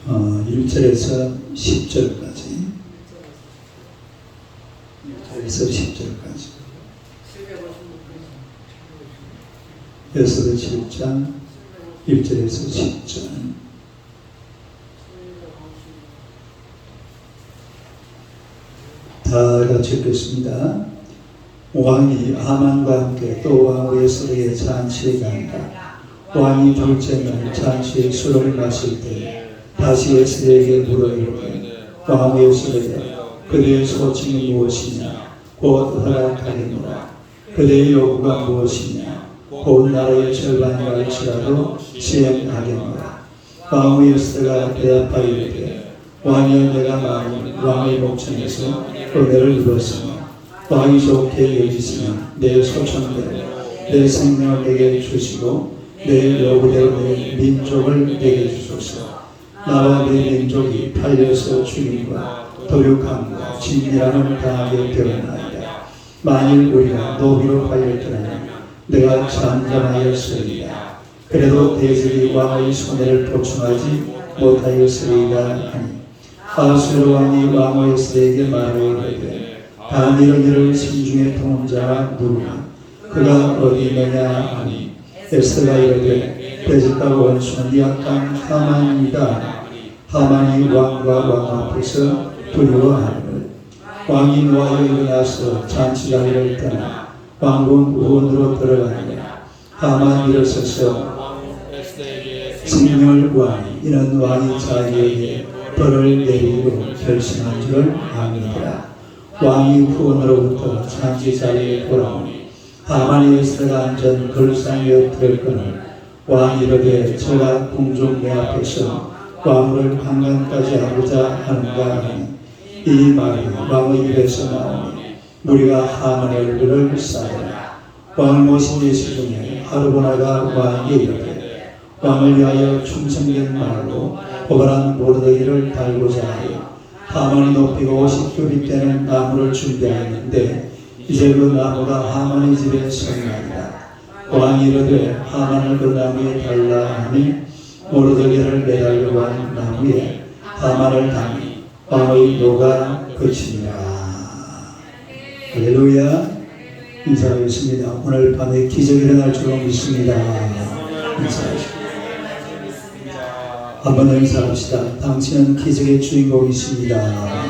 1절에서 10절까지 1절에서 10절까지 에스더 7장 1절에서 10절 다 같이 읽겠습니다. 왕이 하만과 함께 또 왕 에스더의 잔치에 간다. 왕이 둘째 날 잔치에 술을 마실 때 다시 에스더에게 물어 이르되 왕 에스더여 그대의 소칭이 무엇이냐 곧 허락하겠노라. 그대의 요구가 무엇이냐 곧 나라의 절반이라 할지라도 시행하겠노라. 왕 에스더가 대답하여 이르되 왕이여 내가 만일 왕의 목전에서 은혜를 입었으며 왕이 좋게 여기시며 내 소천대로 내 생명을 내게 주시고 내 요구대로 내 민족을 내게 주소서. 나와 내 민족이 팔려서 죽임과 도륙함과 진멸함을 당하게 되었나이다. 만일 우리가 노비로 팔렸더라면 내가 잠잠하였으리이다. 그래도 대적이 왕의 손해를 보충하지 못하였으리이다 하니 아수르 왕이 왕 에스더에게 말하이르되 다니엘 이를 심중에 두는 자가 누구냐 그가 어디 있느냐 하니 에스더가 이르되 대적과 원수는 약간 하만이다. 하만이 왕과 왕 앞에서 두려워하는 왕이 노하여 일어나서 잔치자리를 떠나 왕궁 우원으로 들어가니라. 하만 일어서서 생명을 구하니 이는 왕이 자기에게 벌을 내리기로 결심한 줄을 아니라. 왕이 후원으로부터 잔치자리에 돌아오니 하만이 에스더가 앉은 걸상 위에 들거늘 왕이 이르되 저가 궁중 내 앞에서 왕을 강간까지 하고자 하는가 하니 이 말이 왕의 입에서 나오니 무리가 하만의 얼굴을 쌓으라. 왕을 모신 예시 중에 하르보나가 왕에게 이르되 왕을 위하여 충성된 말로 고발한 모르드게를 달고자 하여 하만이 높이고 50규빗 되는 나무를 준비하였는데 이제 그 나무가 하만의 집에 서나이다. 왕이 이르되 하만을 그 나무에 달라 하니 모르드게를 매달려 한 나무에 하만을 담니 왕의 노가 그치니라. 할렐루야. 인사하겠습니다. 오늘 밤에 기적이 일어날 줄로 믿습니다. 인사하십시오. 한번 더 인사합시다. 당신은 기적의 주인공이십니다.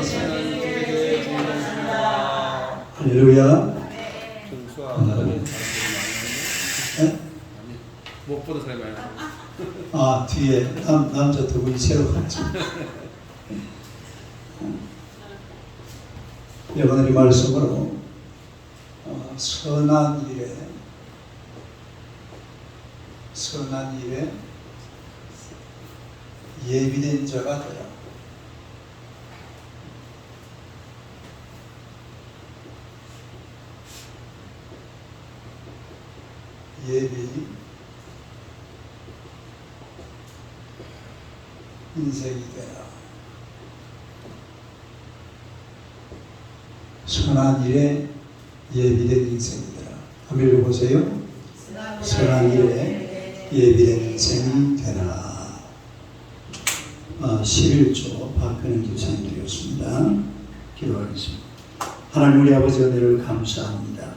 할렐루야. 못 보는 사람이 아, 뒤에 남자 두 분이 새로 왔죠. 여러분의 말씀으로 선한 일에 예비된 자가 되라. 예비 인생이 되라. 선한 일에 예비된 인생이 되라. 한번 읽어보세요. 선한 일에 예비된 인생이 되라. 11조 박근혜 교사님 드렸습니다. 기도하겠습니다. 하나님 우리 아버지 은혜를 감사합니다.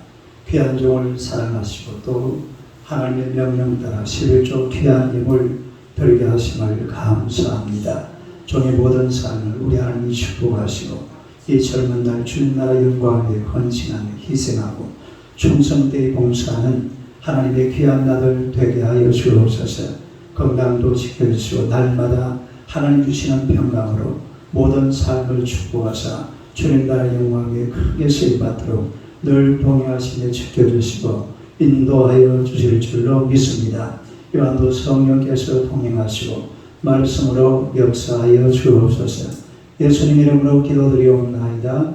귀한 종을 사랑하시고 또 하나님의 명령 따라 11조 귀한 힘을 들게 하심을 감사합니다. 종의 모든 삶을 우리 하나님이 축복하시고 이 젊은 날 주님 나라 영광을 위해 헌신하며 희생하고 충성되이 봉사하는 하나님의 귀한 나들 되게 하여 주옵소서. 건강도 지켜주시고 날마다 하나님 주시는 평강으로 모든 삶을 축복하사 주님 나라 영광에 크게 쓰임받도록 늘 동행하시며 지켜주시고 인도하여 주실 줄로 믿습니다. 요한도 성령께서 동행하시고 말씀으로 역사하여 주옵소서. 예수님 이름으로 기도드리옵나이다.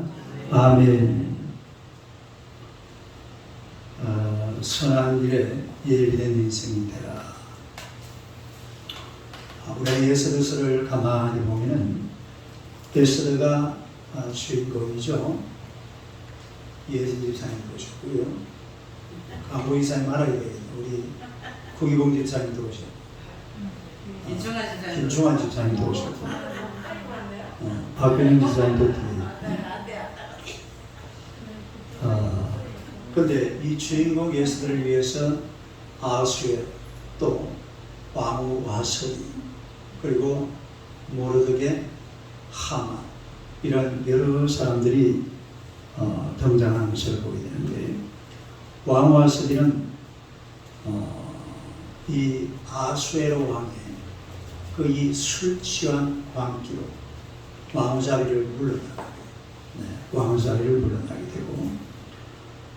아멘. 선한 일에 예비된 인생이 되라. 우리가 에스더서를 가만히 보면은 에스더가 주인공이죠. 예수 집사님 보셨고요. 강보 이사님 알아야 되겠네요. 우리 구기봉 집사님도 오셨고 김충환 집사님도 오셨고, 박근영 집사님도 뒤에. 근데 이 주인공 예수들을 위해서 아수에 또 왕후 와서리 그리고 모르드게 하만 이런 여러 사람들이 등장하는 것을 보게 되는데, 왕후 와서리는 이 아수에로 왕의 그 이 술 취한 광기로 왕후 자리를 물러나게, 왕후 자리를 물러나게 되고,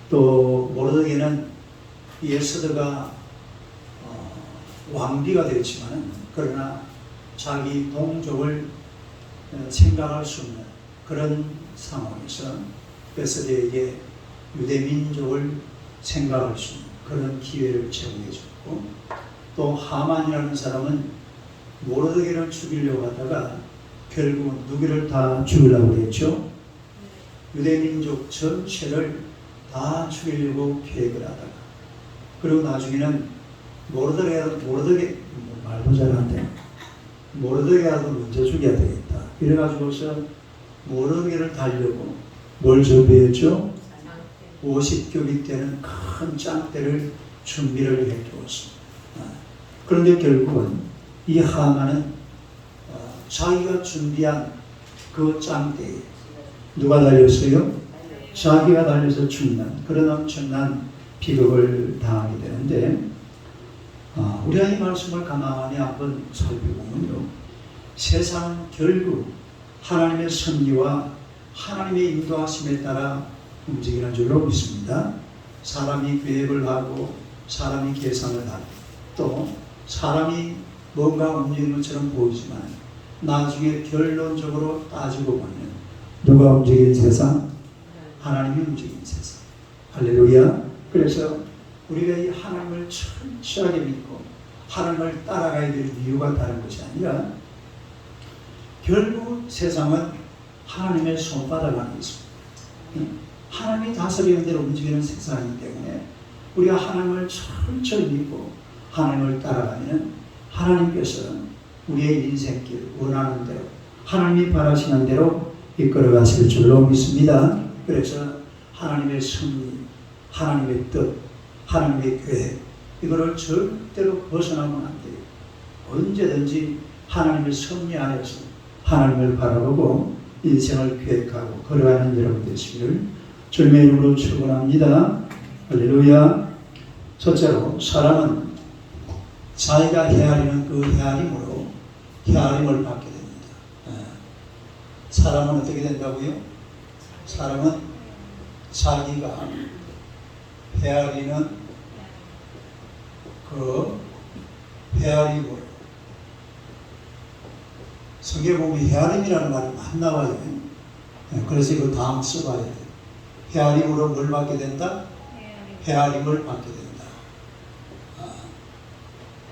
또 모르드게는 에스더가 왕비가 되었지만 그러나 자기 동족을 생각할 수 없는 그런 상황에서 에스더에게 유대민족을 생각할 수 있는 그런 기회를 제공해 줬고, 또 하만이라는 사람은 모르드게를 죽이려고 하다가 결국은 누구를 다 죽이려고 했죠? 유대민족 전체를 다 죽이려고 계획을 하다가, 그리고 나중에는 말도 잘하는데 모르드게라도 먼저 죽여야 되겠다 이래가지고서 모르드게를 달려고 뭘 준비했죠? 50규빗 되는 큰 짱대를 준비를 해두었습니다. 그런데 결국은 이 하만은 자기가 준비한 그 짱대에 누가 달렸어요? 자기가 달려서 죽는 그런 엄청난 비극을 당하게 되는데, 우리가 이 말씀을 가만히 한번 살펴보면요, 세상은 결국 하나님의 섭리와 하나님의 인도하심에 따라 움직이는 줄로 믿습니다. 사람이 계획을 하고 사람이 계산을 하고 또 사람이 뭔가 움직이는 것처럼 보이지만 나중에 결론적으로 따지고 보면 누가 움직이는 세상? 하나님이 움직이는 세상. 할렐루야. 그래서 우리가 이 하나님을 철저하게 믿고 하나님을 따라가야 될 이유가 다른 것이 아니라, 결국 세상은 하나님의 손바닥 안에 있습니다. 하나님이 다스리는 대로 움직이는 세상이기 때문에 우리가 하나님을 철저히 믿고 하나님을 따라가면 하나님께서 우리의 인생길 원하는 대로 하나님이 바라시는 대로 이끌어 가실 줄로 믿습니다. 그래서 하나님의 섭리, 하나님의 뜻, 하나님의 계획, 이거를 절대로 벗어나면 안 돼요. 언제든지 하나님의 섭리 안에서 하나님을 바라보고 인생을 계획하고 걸어가는 여러분 되시기를 주님의 이름으로 축원합니다. 할렐루야. 첫째로, 사람은 자기가 헤아리는 그 헤아림으로 헤아림을 받게 됩니다. 사람은 어떻게 된다고요? 사람은 자기가 헤아리는 그 헤아림으로, 성경에 보면 헤아림이라는 말이 많이 나와요. 그래서 이거 다음 써봐야 돼요. 헤아림으로 뭘 받게 된다? 헤아림을 받게 된다.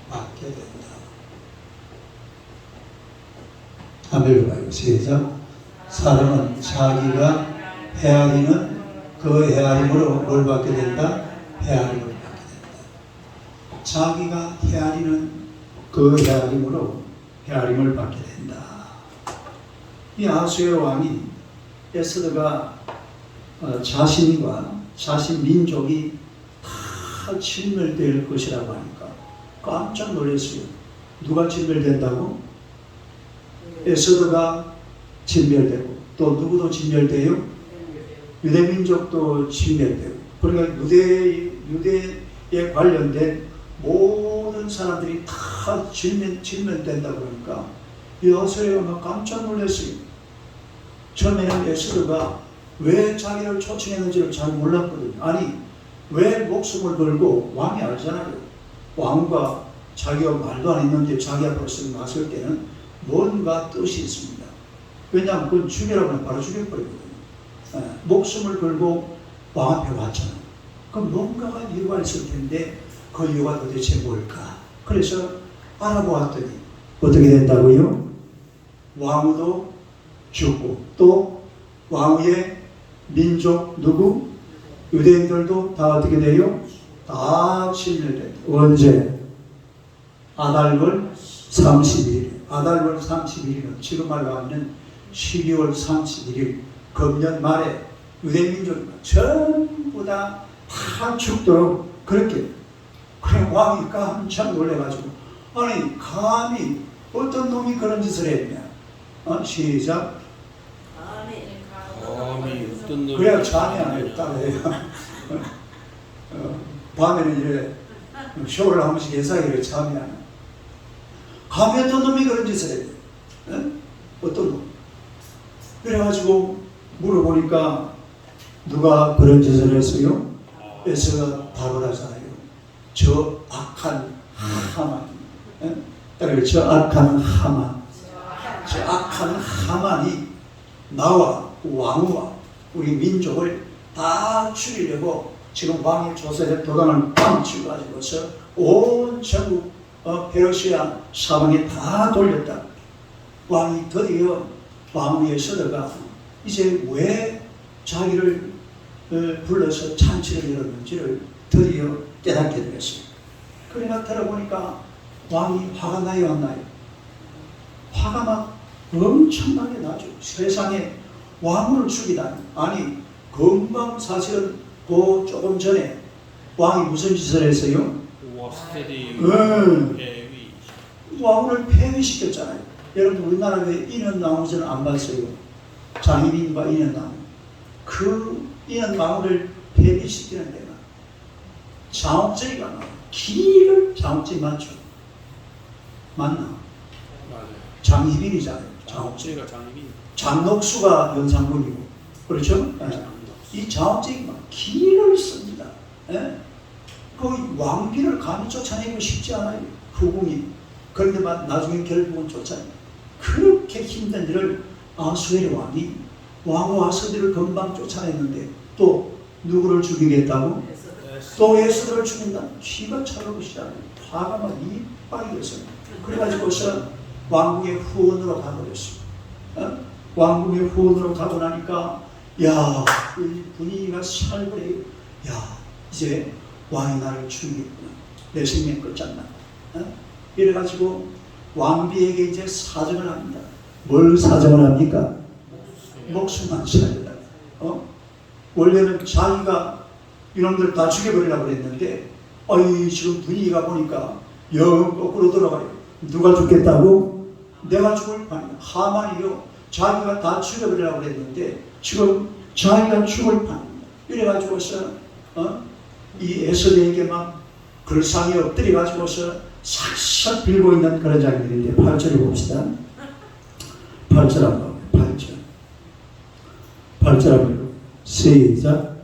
받게 된다. 한번 읽어봐요. 시작. 사람은 자기가 헤아리는 그 헤아림으로 뭘 받게 된다? 헤아림을 받게 된다. 자기가 헤아리는 그 헤아림으로 헤아림을 받게 된다. 이 아수의 왕이 에스더가 자신과 자신 민족이 다 진멸될 것이라고 하니까 깜짝 놀랐어요. 누가 진멸된다고? 에스더가 진멸되고, 또 누구도 진멸돼요? 유대민족도 진멸되고, 그러니까 유대에 관련된 모든 사람들이 다 진멸된다 그러니까 이 아수에가 깜짝 놀랐어요. 처음에는 에스더가 왜 자기를 초청했는지를 잘 몰랐거든요. 아니, 왜 목숨을 걸고, 왕이 알잖아요. 왕과 자기가 말도 안 했는데 자기 앞으로 쓱 나설 때는 뭔가 뜻이 있습니다. 왜냐하면 그건 죽이라고 하면 바로 죽여버리거든요. 목숨을 걸고 왕 앞에 왔잖아요. 그럼 뭔가가 이유가 있을 텐데 그 이유가 도대체 뭘까? 그래서 알아보았더니 어떻게 된다고요? 왕후도 죽고, 또 왕후의 민족 누구? 유대인들도 다 어떻게 돼요? 다 진멸된다. 언제? 아달월 31일. 아달월 31일은 지금 말로 하면 12월 31일 금년 말에 유대민족이 전부 다 죽도록 그렇게. 그래 왕이 깜짝 놀래가지고 아니 감히 어떤 놈이 그런 짓을 했냐. 시작. 그래야 잠이 안 해요. 따라해요. 밤에는 이래 쇼를 한 번씩 예사기를 잠이 안 해요. 감히 어떤 놈이 그런 짓을 했냐. 어떤 놈. 그래가지고 물어보니까 누가 그런 짓을 했어요? 에서가 답을 하잖아요. 저 악한 하만. 따라서 저 악한 하만. 저 악한 하만이 나와 왕과 우리 민족을 다 죽이려고 지금 왕의 조세에 도단을 빵 치고가지고서 온 전국 페르시아 사방에 다 돌렸다. 왕이 드디어 왕위에 서다가 이제 왜 자기를 불러서 잔치를 열었는지를 드디어 깨닫게 되었어요. 그러나 들어보니까 왕이 화가 나요, 안 나요? 화가 막 엄청나게 나죠. 세상에 왕을 죽이다니. 아니 금방 사실은 그 조금 전에 왕이 무슨 짓을 했어요? 왕을 폐위시켰잖아요. 여러분 우리나라에 인현나무전을 안 봤어요? 장희빈과 인현나무. 그 인현나무를 폐위시키는 데가 장옥제가 나와요. 길을 장옥제 맞죠? 맞나? 맞아요. 장희빈이잖아요. 장옥제가 장희빈. 장녹수가 연산군이고 그렇죠? 이 장옥제가 막 길을 씁니다. 그 왕비를 감히 쫓아내기가 쉽지 않아요. 후궁이. 그런데 나중에 결국은 쫓아내요. 그렇게 힘든 일을 아수에르 왕이 왕후 아스디를 금방 쫓아냈는데 또 누구를 죽이겠다고? 또 에스더를 죽인다. 쥐가 차려보시잖아요. 화가 막 이빨이 됐어요. 그래가지고서 왕궁의 후원으로 가버렸어요. 왕궁의 후원으로 가고 나니까 야, 이 분위기가 살벌해요. 야, 이제 왕이 나를 죽이겠구나. 내 생명 끝장나. 이래가지고 왕비에게 이제 사정을 합니다. 뭘 사정을 합니까? 목숨만 살려라. 원래는 자기가 이놈들 다 죽여버리려고 그랬는데 지금 분위기가 보니까 영 거꾸로 돌아가요. 누가 죽겠다고? 내가 죽을 판이야. 하만이요. 자기가 다 죽여버리려고 그랬는데 지금 자기가 죽을 판입니다. 이래가지고서 이 에스더에게만 글상에 엎드려가지고서 싹싹 빌고 있는 그런 장면인데 8절을 봅시다. 8절 한번 8절 한번 시작.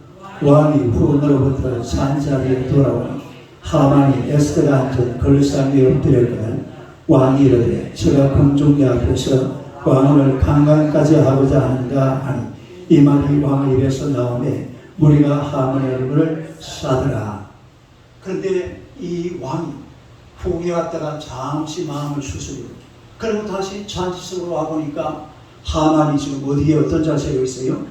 왕이 후원으로부터 산자리에 돌아오니 하만이 에스더가 앉은 글상에 엎드렸거든. 왕이 이르되 저가 공중의 앞에서 왕을 강간까지 하고자 하는가 하니 이 말이 왕의 입에서 나오매 무리가 하만의 얼굴을 싸더라. 그런데 이 왕이 후궁에 갔다가 잠시 마음을 추스리고 그리고 다시 잔치 속으로 와보니까 하만이 지금 어디에 어떤 자세로 있어요?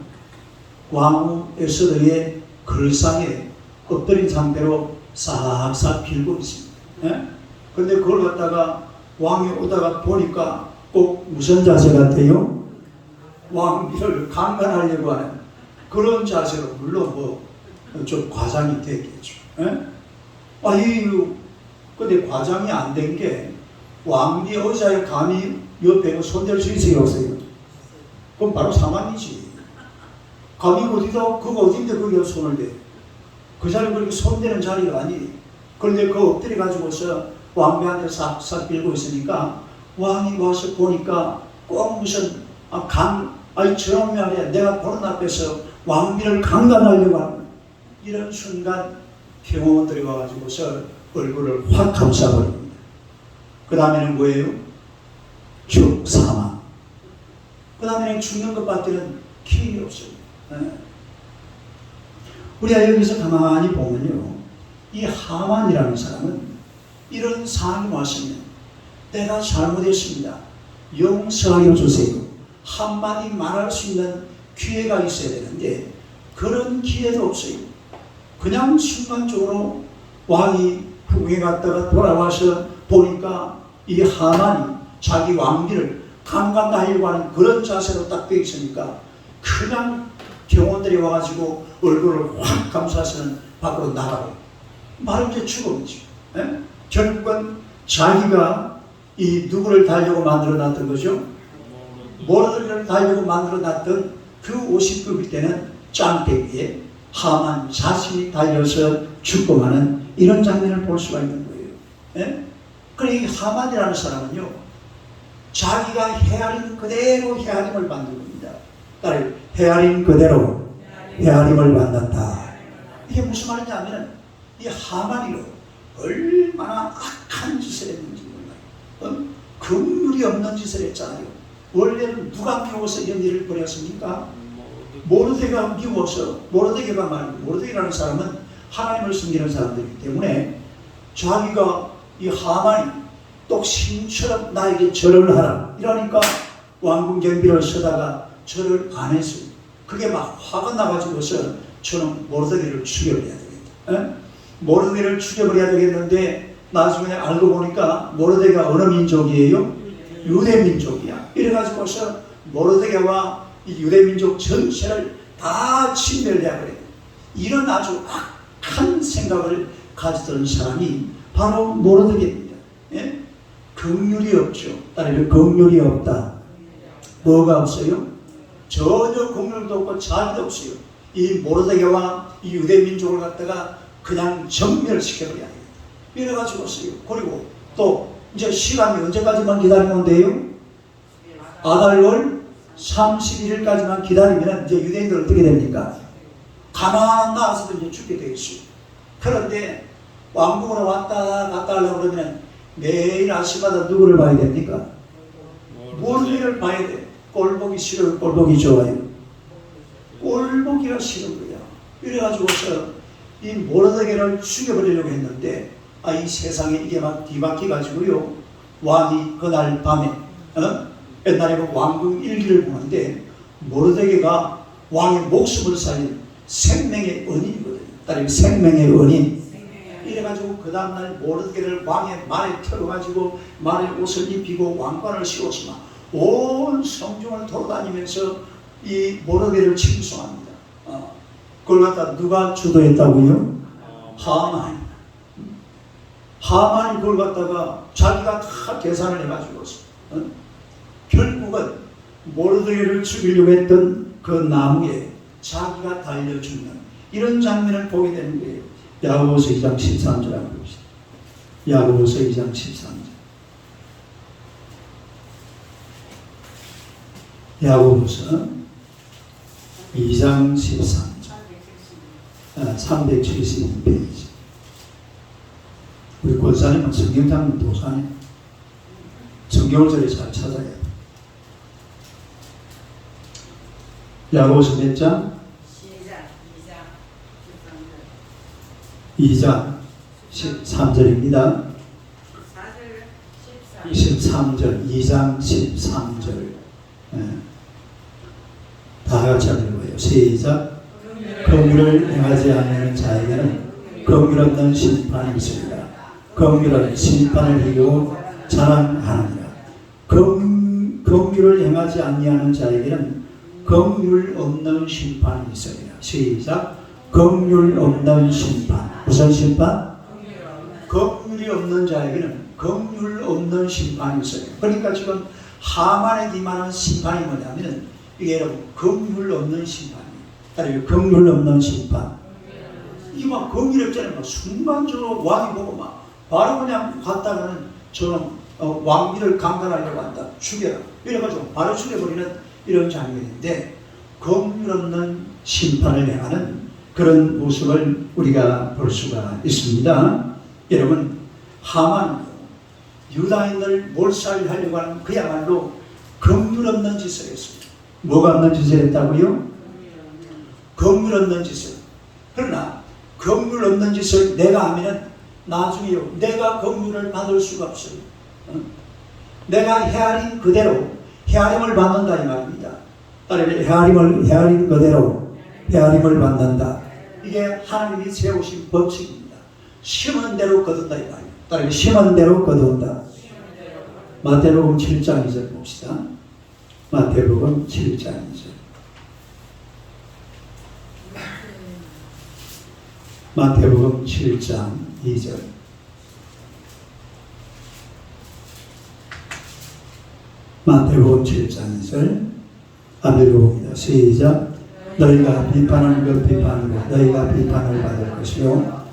왕후 에스더의 글상에 엎드린 상태로 싹싹 빌고 있습니다. 그런데 그걸 갖다가 왕이 오다가 보니까 꼭 무슨 자세 같아요? 왕비를 강간하려고 하는 그런 자세로 물론 뭐 좀 과장이 됐겠죠. 근데 과장이 안 된 게 왕비 의자에 감히 옆에 손댈 수 있어요, 없어요? 그럼 바로 사망이지. 감히 어디다, 그거 어딘데 거기에 손을 대. 그 자리 그렇게 손대는 자리가 아니. 그런데 그 엎드려 가지고서 왕비한테 싹싹 빌고 있으니까 왕이 와서 보니까 꼭 무슨 저놈이 아니야. 내가 보는 앞에서 왕비를 강간하려고 하는 이런 순간 평원들이 와가지고서 얼굴을 확 감싸버립니다. 그 다음에는 뭐예요? 사망. 그 다음에는 죽는 것밖에는 길이 없어요. 우리가 여기서 가만히 보면요, 이 하만이라는 사람은 이런 상황이 왔으면 내가 잘못했습니다. 용서하여 주세요. 한마디 말할 수 있는 기회가 있어야 되는데 그런 기회도 없어요. 그냥 순간적으로 왕이 후궁에 갔다가 돌아와서 보니까 이 하만이 자기 왕비를 강간하려고 하는 그런 자세로 딱 되어 있으니까 그냥 경호원들이 와가지고 얼굴을 확 감싸서는 밖으로 나가고 말은 이제 죽음이죠. 예? 결국은 자기가 이 누구를 달려고 만들어 놨던 거죠? 모르드게를 달려고 만들어 놨던 그 50급일 때는 짱대기에 하만 자신이 달려서 죽고 마는 이런 장면을 볼 수가 있는 거예요. 예? 그러니 이 하만이라는 사람은요, 자기가 헤아린 그대로 헤아림을 받는 겁니다. 따라요. 헤아린 그대로 헤아림을 받는다. 이게 무슨 말이냐면 이 하만이로 얼마나 악한 짓을 했는지 몰라요. 긍휼이 없는 짓을 했잖아요. 원래는 누가 미워서 이런 일을 벌였습니까? 모르드게가 미워서, 모르드게가 말고, 모르드게라는 사람은 하나님을 섬기는 사람들이기 때문에 자기가 이 하만이 똑신처럼 나에게 절을 하라 이러니까 왕궁 경비를 서다가 절을 안 했어요. 그게 막 화가 나가지고서 저는 모르드게를 죽여버려야 되겠다. 에? 모르드게를 죽여버려야 되겠는데 나중에 알고 보니까 모르드게가 어느 민족이에요? 유대 민족이야. 이래가지고서 모르드게와 이 유대 민족 전체를 다 침멸해야 그래요. 이런 아주 악한 생각을 가지던 사람이 바로 모르드게입니다. 예? 긍휼이 없죠. 따라서 긍휼이 없다. 뭐가 없어요? 전혀 긍휼도 없고 자비도 없어요. 이 모르드게와 이 유대 민족을 갖다가 그냥 정멸시켜버려야 돼요. 이래가지고서요. 그리고 또 이제 시간이 언제까지만 기다리면 돼요? 아달월 31일까지만 기다리면 이제 유대인들 어떻게 됩니까? 가만 나와서도 이제 죽게 되어 있어요. 그런데 왕궁으로 왔다 갔다 하려고 그러면 매일 아침마다 누구를 봐야 됩니까? 모르드게를 봐야 돼. 꼴보기 싫어요? 꼴보기 좋아요? 꼴보기가 싫은 거야. 이래가지고서 이 모르드게를 죽여버리려고 했는데 이 세상에 이게 막 뒤바뀌어가지고요. 왕이 그날 밤에 옛날에 그 왕궁 일기를 보는데 모르드게가 왕의 목숨을 살린 생명의 은인이거든요. 따라서 생명의 은인. 이래가지고 그 다음날 모르드게를 왕의 말에 태워가지고 말에 옷을 입히고 왕관을 씌웠으나 온 성중을 돌아다니면서 이 모르드게를 칭송합니다. 그걸 갖다 누가 주도했다고요? 하만이. 하만이 그걸 갖다가 자기가 다 계산을 해가지고 결국은 모르드게를 죽이려고 했던 그 나무에 자기가 달려 죽는 이런 장면을 보게 되는 거예요. 야고보서 2장 13절 한번 봅시다. 야고보서 2장 13절. 야고보서 2장 13절. 372페이지. 우리 권사님은 성경 장면 도사네. 성경을 저리 잘 찾아야 돼. 야고보서 몇 장? 2장 13절입니다. 13절, 2장 13절. 다 같이 읽어요. 시작. 긍휼을 행하지 않는 자에게는 긍휼 없는 심판이 있습니다. 긍휼은 심판을 이기고 자랑하느니라. 긍휼을 행하지 아니하는 자에게는 긍휼 없는 심판이 있으리라. 시작. 긍휼 없는 심판. 무슨 심판? 긍휼이 없는 자에게는 긍휼 없는 심판이 있어요. 그러니까 지금 하만에게 임하는 심판이 뭐냐면 이게 여러분 긍휼 없는 심판이에요. 따라서 긍휼 없는 심판. 이게 막 긍휼 없잖아요. 순간적으로 왕이 보고 막 바로 그냥 갔다가는 저는 왕비를 강간하려고 한다. 죽여라. 이래가지고 바로 죽여버리는 이런 장면인데 긍휼 없는 심판을 행하는 그런 모습을 우리가 볼 수가 있습니다. 여러분 하만 유다인을 몰살하려고 하는 그야말로 긍휼 없는 짓을 했습니다. 뭐가 없는 짓을 했다고요? 긍휼 없는 짓을. 그러나 긍휼 없는 짓을 내가 하면 나중에요 내가 긍휼을 받을 수가 없어요. 내가 헤아린 그대로 헤아림을 받는다 이 말입니다. 따라서 헤아린 그대로 헤아림을 받는다. 이게 하나님이 세우신 법칙입니다. 심은 대로 거둔다 이 말이에요. 따라서 심은 대로 거둔다. 마태복음 7장 2절 봅시다. 마태복음 7장 2절. 마태복음 7장 2절. 마태복음 7장 2절. 한번 읽어봅니다. 시작. 너희가 비판하는 것 비판으로 너희가 비판을 받을 것이요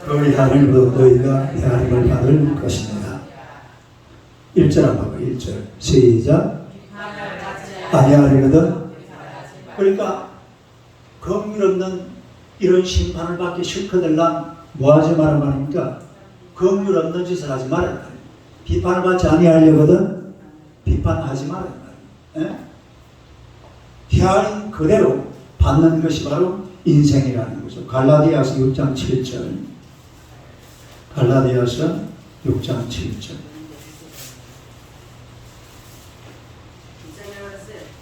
그 헤아림으로 너희가 헤아림을 받을 것입니다. 1절 한번 봐. 1절. 시작. 아니하리거든. 그러니까 긍휼 없는 이런 심판을 받기 싫거들랑 뭐 하지 말란 말입니까? 긍휼 없는 짓을 하지 말란 말이에요. 비판을 받지 아니하려거든 비판하지 말란 말이에요. 헤아림 그대로 받는 것이 바로 인생이라는 거죠. 갈라디아서 6장 7절. 갈라디아서 6장 7절.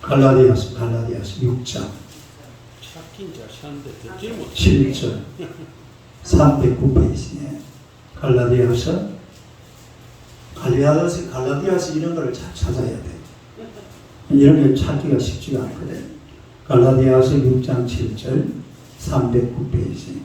갈라디아서 6장 7절 309페이지에 갈라디아서 이런 걸 찾아야 돼. 이런 걸 찾기가 쉽지가 않거든. 갈라디아서 6장 7절 309페이지.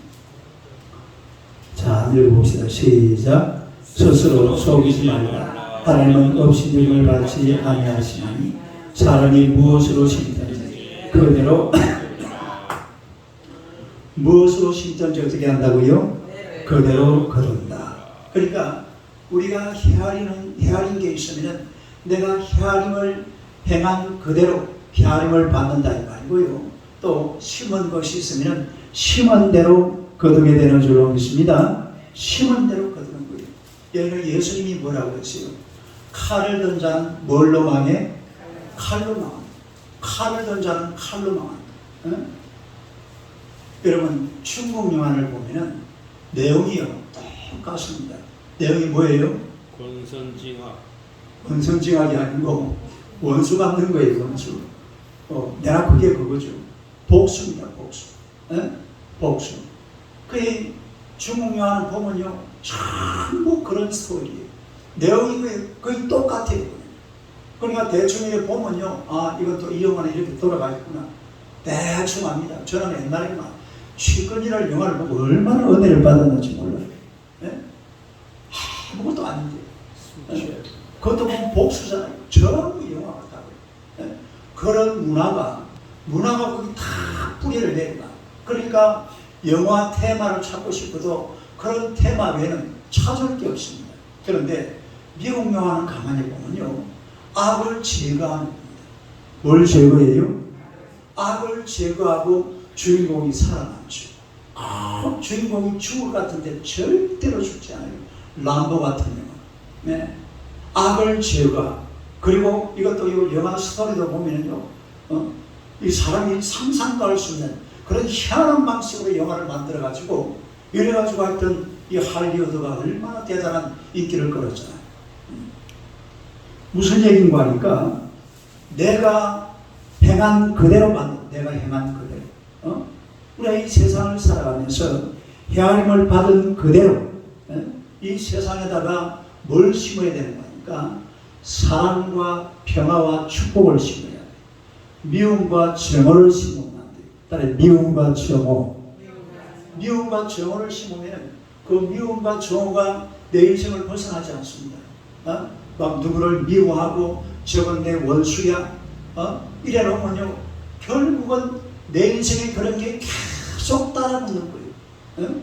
자, 읽어봅시다. 시작. 스스로 속이지 말라. 하나님은 없이 능을 받지 아니하시나니 사람이 무엇으로 심든지 그대로 무엇으로 심든지 어떻게 한다고요? 그대로 거둔다. 그러니까 우리가 헤아린 게 있으면 내가 헤아림을 행한 그대로 헤아림을 받는다 이 말이고요. 또 심은 것이 있으면 심은 대로 거두게 되는 줄로 믿습니다. 심은 대로 거두는 거예요. 여기는 예수님이 뭐라고 했어요? 칼을 든 자는 뭘로 망해? 칼로 망한다. 칼을 든 자는 칼로 망한다. 응? 여러분 중국 영화를 보면은 내용이요 똑같습니다. 내용이 뭐예요? 권선징악이 아니고 원수 갚는 거예요. 원수. 내가 그게 그거죠. 복수입니다. 복수. 복수. 그 중국 영화를 보면요 전부 그런 스토리예요. 내용이 거의 똑같아요. 그러니까 대충 이렇게 보면요 아 이것도 이 영화는 이렇게 돌아가 있구나 대충 압니다. 저는 옛날에 막 취근이라는 영화를 보고 얼마나 은혜를 받았는지 몰라요. 아무것도 아닌데 그것도 보면 복수잖아요. 전부 영화 같다고요. 그런 문화가 거기 다 뿌리를 내리다. 그러니까 영화 테마를 찾고 싶어도 그런 테마 외에는 찾을 게 없습니다. 그런데 미국 영화는 가만히 보면요 악을 제거하는 겁니다. 뭘 제거해요? 악을 제거하고 주인공이 살아남죠. 주인공이 죽을 것 같은데 절대로 죽지 않아요. 람보 같은 영화. 네. 악을 제거하고 그리고 이것도 이 영화 스토리도 보면요 이 사람이 상상도 할 수 있는 그런 희한한 방식으로 영화를 만들어가지고 이래가지고 하여튼 이 할리우드가 얼마나 대단한 인기를 끌었잖아요. 무슨 얘기인가 하니까 내가 행한 그대로 받는 내가 행한 그대로 우리가 이 세상을 살아가면서 헤아림을 받은 그대로 이 세상에다가 뭘 심어야 되는 거니까 사랑과 평화와 축복을 심어야 돼. 미움과 정오를 심으면 안 돼. 따라 미움과 정오. 미움과 정오를 심으면 그 미움과 정오가 내 인생을 벗어나지 않습니다. 막 누구를 미워하고 저건 내 원수야. 이래 놓으면요 결국은 내 인생에 그런 게 계속 따라붙는 거예요.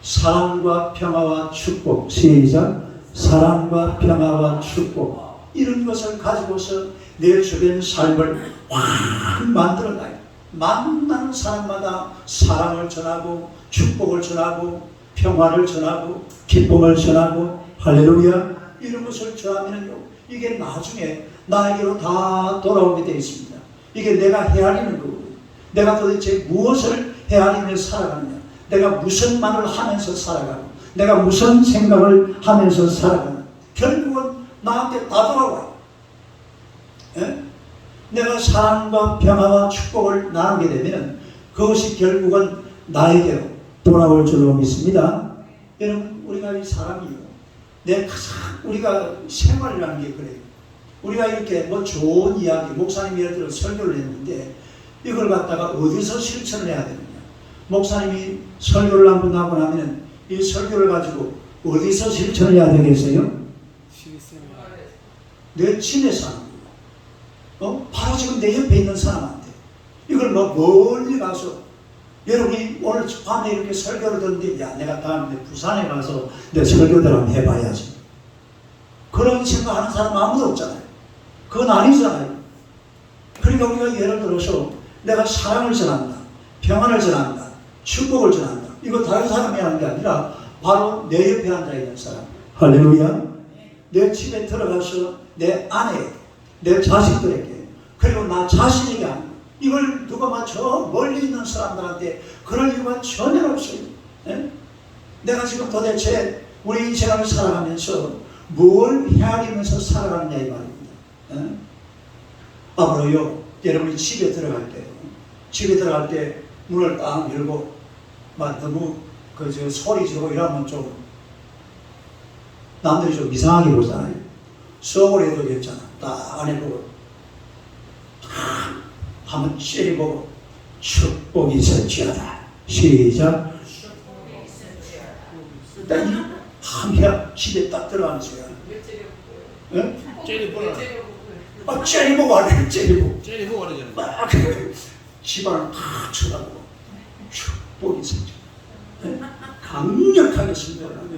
사랑과 평화와 축복. 시작. 사랑과 평화와 축복. 이런 것을 가지고서 내 주변 삶을 확 만들어가요. 만나는 사람마다 사랑을 전하고 축복을 전하고 평화를 전하고 기쁨을 전하고 할렐루야 이런 것을 전하면요 이게 나중에 나에게로 다 돌아오게 되어 있습니다. 이게 내가 헤아리는 거고요. 내가 도대체 무엇을 헤아리며 살아가느냐, 내가 무슨 말을 하면서 살아가고 내가 무슨 생각을 하면서 살아가느냐, 결국은 나한테 다 돌아와요. 내가 사랑과 평화와 축복을 나누게 되면 그것이 결국은 나에게로 돌아올 줄로 믿습니다. 여러분 우리가 이 사람이요. 내 가장 우리가 생활이라는 게 그래요. 우리가 이렇게 뭐 좋은 이야기, 목사님이 예를 들어 설교를 했는데 이걸 갖다가 어디서 실천을 해야 되느냐. 목사님이 설교를 한번 하고 나면 이 설교를 가지고 어디서 실천을 해야 되겠어요? 내 집에 사는 거예요. 바로 지금 내 옆에 있는 사람한테. 이걸 뭐 멀리 가서 여러분이 오늘 밤에 이렇게 설교를 듣는데 야 내가 다음에 부산에 가서 내 설교대로 한번 해봐야지. 그런 생각하는 사람 아무도 없잖아요. 그건 아니잖아요. 그러니까 우리가 예를 들어서 내가 사랑을 전한다, 평안을 전한다, 축복을 전한다. 이거 다른 사람이 하는 게 아니라 바로 내 옆에 앉아있는 사람. 할렐루야. 내 집에 들어가서 내 아내에게, 내 자식들에게, 그리고 나 자신에게 하는 거. 이걸 누가 저 멀리 있는 사람들한테 그럴 이유가 전혀 없어요. 예? 내가 지금 도대체 우리 인생을 살아가면서 뭘 헤아리면서 살아가느냐 이 말입니다. 예? 앞으로요, 여러분이 집에 들어갈 때 문을 딱 열고 막 너무 저 소리 지르고 이러면 좀 남들이 좀 이상하게 보잖아요. 수업을 해도 괜찮아. 딱 안에 보고 한번 찌리보고 축복이 있을지어다. 시작. 한편 집에 딱 들어가는 소리야. 찌리보고. 찌리보고 하네. 찌리보고 하잖아. 막 집안을 탁 쳐다보고 축복이 있을지. 강력하게 선별하고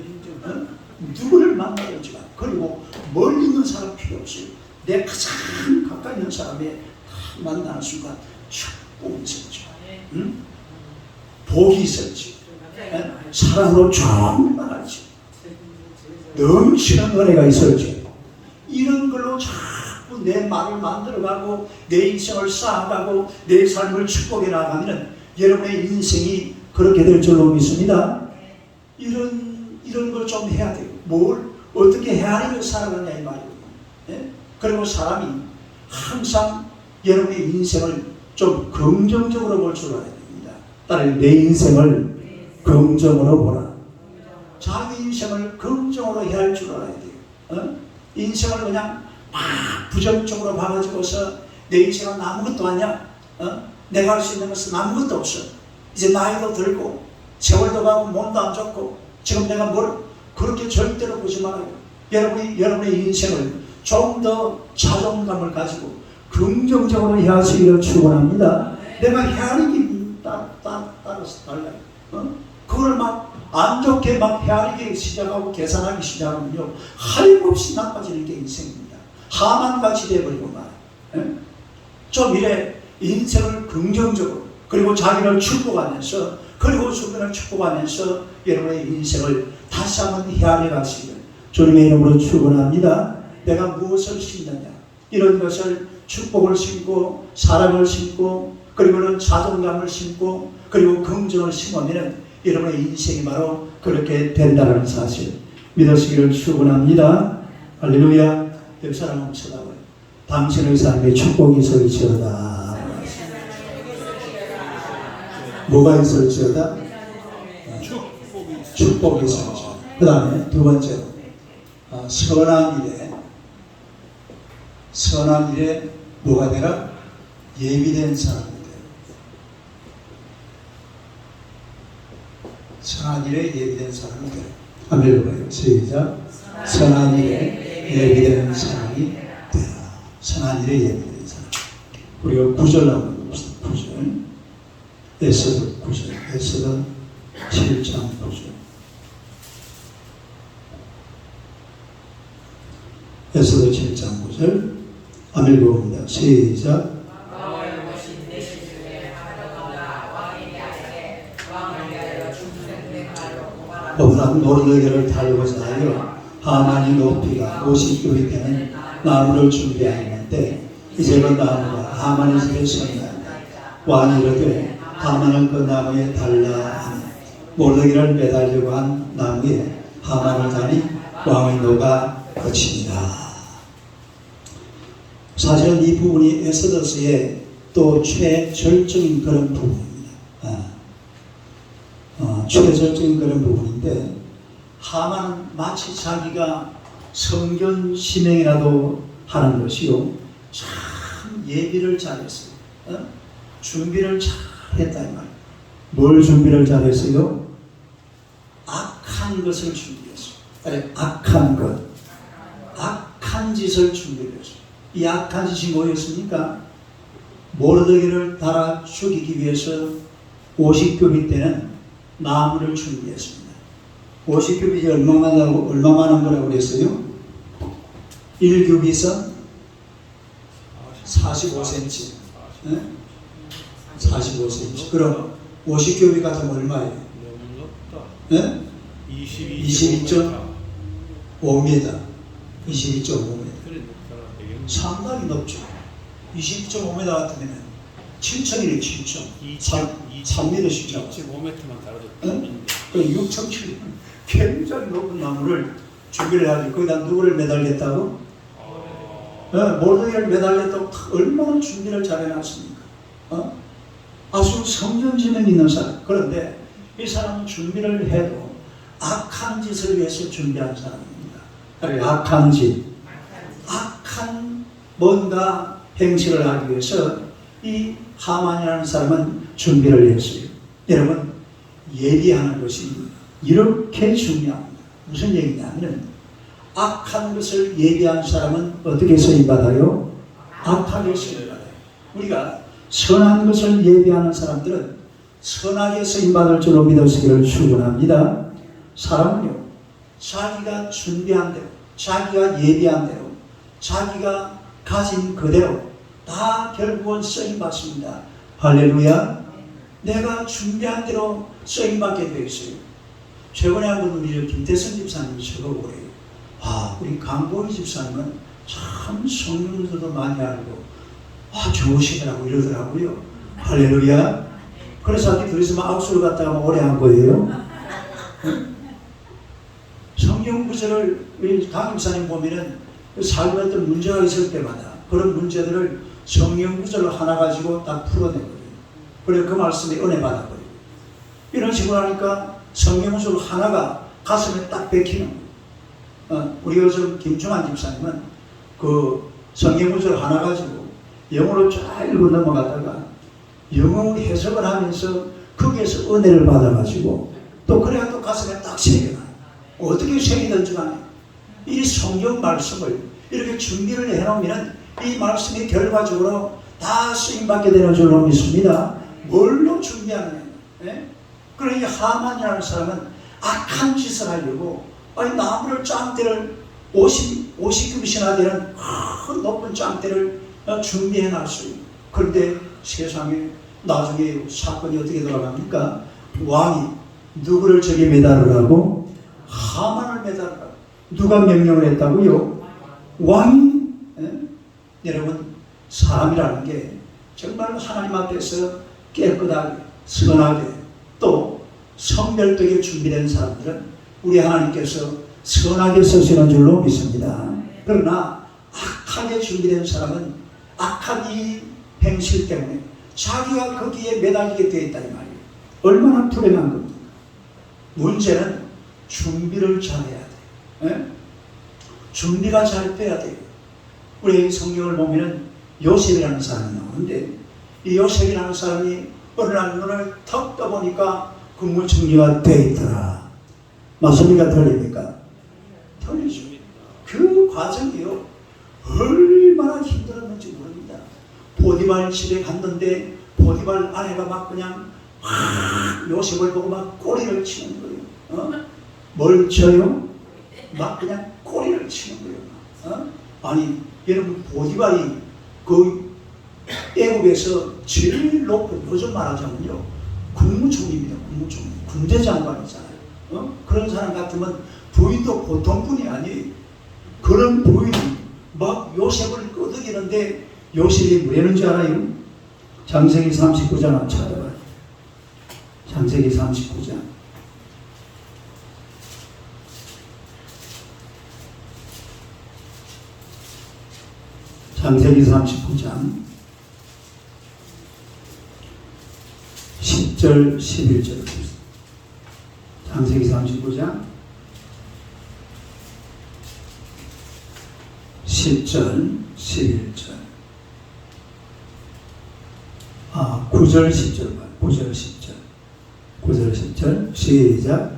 누구를 만나든지 그리고 멀리 있는 사람 필요 없어요. 내 가장 가까이 있는 사람에 만나는 순간 축복이 있을지, 복이 있을지, 사랑으로 충만할지, 넘치는 은혜가 있을지, 이런 걸로 자꾸 내 말을 만들어가고 내 인생을 쌓아가고 내 삶을 축복해 나가면 여러분의 인생이 그렇게 될 줄로 믿습니다. 이런 걸 좀 해야 돼요. 뭘 어떻게 헤아리며 살아가냐 이 말이에요. 예? 그리고 사람이 항상 여러분의 인생을 좀 긍정적으로 볼 줄 알아야 됩니다. 따라서 내 인생을 긍정으로 보라. 자기 인생을 긍정으로 해야 할 줄 알아야 돼요. 인생을 그냥 막 부정적으로 봐가지고서 내 인생은 아무것도 아니야. 내가 할 수 있는 것은 아무것도 없어. 이제 나이도 들고 세월도 가고 몸도 안 좋고 지금 내가 뭘 그렇게 절대로 보지 말아요. 여러분의 인생을 좀 더 자존감을 가지고 긍정적으로 헤아리기를 축원합니다. 내가 헤아리기 따라서 달라요. 그걸 막 안 좋게 막 헤아리기 시작하고 계산하기 시작하면요 하염없이 나빠지는 게 인생입니다. 하만같이 되어버리고 말아요. 좀 이래 인생을 긍정적으로 그리고 자기를 축복하면서 그리고 주변을 축복하면서 여러분의 인생을 다시 한번 헤아려 가시기를 주님의 이름으로 축원합니다. 내가 무엇을 심느냐 이런 것을 축복을 심고 사랑을 심고 그리고는 자존감을 심고 그리고 긍정을 심으면 여러분의 인생이 바로 그렇게 된다는 사실 믿으시기를 축원합니다. 할렐루야. 옆 사람을 쳐다봐요. 당신의 삶에 축복이 있을지어다. 뭐가 있을지어다? 축복이 있을지어다. 그 다음에 두 번째로 선한 일에 뭐가 되라? 예비된 사람이 되라. 선한 일에 예비된 사람이 되라. 한번 읽어봐요. 시작. 선한 일에 예비된 사람이 되라. 선한 일에 예비된 사람. 우리가 구절하고 봅시다. 구절. 에스더 9절. 에스더 7장 9절. 에스더 7장 9절. 한번 읽어봅니다. 시작. 보라는 노르게를 달고자 하여 하만이 높이가 50규빗 되는 나무를 준비하였는데 이제는 나무가 하만의 집에 서니라. 왕이 이르되 하만을 그 나무에 달라 하니 모르기를 매달려고 한 나무에 하만을 다니 왕의 노가 그치니라. 사실은 이 부분이 에스더서의 또 최절정인 그런 부분입니다. 최절적인 그런 부분인데 하만은 마치 자기가 성전 신행이라도 하는 것이요, 참 예비를 잘했어요. 준비를 잘했다 이 말이에요. 뭘 준비를 잘했어요? 악한 것을 준비했어요. 아니, 악한 것, 악한 짓을 준비했어요. 이 악한 짓이 뭐였습니까? 모르드게를 달아 죽이기 위해서 50규빗 되는 나무를 준비했습니다. 50규빗이 얼마 많은 거라고 그랬어요? 1규빗은 45cm. 45cm. 그럼 50규빗 같으면 얼마예요? 너무 높다. 22.5m. 22.5m. 상당히 높죠. 22.5m 같으면 7,000이래, 7,000. 3m씩 2.5m만 달아줬다. 그럼 6,700. 굉장히 높은 나무를 준비를 해가지고 거기다 누구를 매달겠다고? 모르드게를 매달렸다고 얼마나 준비를 잘 해놨습니까? 아주 성전심에 있는 사람. 그런데 이 사람은 준비를 해도 악한 짓을 위해서 준비한 사람입니다. 악한 짓, 악한 뭔가 행실을 하기 위해서 이 하만이라는 사람은 준비를 했어요. 여러분, 예비하는 것이 이렇게 중요합니다. 무슨 얘기냐면 악한 것을 예비한 사람은 어떻게 쓰임받아요? 악하게 쓰임받아요. 우리가 선한 것을 예비하는 사람들은 선하게 쓰임받을 줄로 믿으시기를 축원합니다. 사람은요, 자기가 준비한 대로, 자기가 예비한 대로, 자기가 가진 그대로 다 결국은 쓰임받습니다. 할렐루야. 내가 준비한 대로 쓰임받게 되어 있어요. 최근에 한 번 우리 김태선 집사님이 저보고 그래요. 우리 강보희 집사님은 참 성경서도 많이 알고 좋으시더라고 이러더라고요. 할렐루야. 그래서 아직 둘이서 악수를 갖다가 오래 한 거예요. 성경 구절을 우리 강 집사님 보면은 삶에 어떤 문제가 있을 때마다 그런 문제들을 성경 구절을 하나 가지고 딱 풀어내거든요. 그래서 그 말씀에 은혜 받아버려요. 이런 식으로 하니까 성경 구절 하나가 가슴에 딱 박히는 거예요. 우리 요즘 김중환 집사님은 그 성경 구절 하나 가지고 영어로 쫙 읽고 넘어가다가 영어로 해석을 하면서 거기에서 은혜를 받아가지고 또 그래야 또 가슴에 딱 새겨놔요. 어떻게 새기든지 간에 이 성경 말씀을 이렇게 준비를 해놓으면 이 말씀이 결과적으로 다 쓰임받게 되는 줄로 믿습니다. 뭘로 준비하느냐. 그러니 하만이라는 사람은 악한 짓을 하려고 나무를 짱대를 50규빗이나 되는 큰 높은 짱대를 준비해 놨어요. 그런데 세상에 나중에 사건이 어떻게 돌아갑니까? 왕이 누구를 저기 매달으라고? 하만을 매달으라고. 누가 명령을 했다고요? 왕이. 여러분, 사람이라는 게 정말 하나님 앞에서 깨끗하게, 선하게, 또 성별되게 준비된 사람들은 우리 하나님께서 선하게 쓰시는 줄로 믿습니다. 그러나 악하게 준비된 사람은 악한 이 행실 때문에 자기가 거기에 매달리게 되어 있다 이 말이에요. 얼마나 불행한 겁니까? 문제는 준비를 잘해야 돼요. 준비가 잘 돼야 돼요. 우리 성경을 보면은 요셉이라는 사람이 나오는데 이 요셉이라는 사람이 어느 날 눈을 턱 떠보니까 근무청지가 되어 있더라. 맞습니까? 틀립니까? 틀리죠. 그 과정이요, 얼마나 힘들었는지 모릅니다. 보디발 집에 갔는데 보디발 아내가 막 그냥 요셉을 보고 막 꼬리를 치는 거예요. 뭘 쳐요? 막 그냥 꼬리를 치는 거예요. 아니 여러분, 보디발이 그 애국에서 제일 높은, 요즘 말하자면요, 국무총리입니다. 국무총리, 군대장관이잖아요. 그런 사람 같으면 부인도 보통 분이 아니에요. 그런 부인이 막 요셉을 끄덕이는데 요셉이 뭐라는지 알아요? 창세기 39장 한번 찾아봐요. 창세기 39장. 창세기 39장 10절 11절. 창세기 39장 10절, 11절. 9절, 10절. 9절, 10절. 9절, 10절. 시작.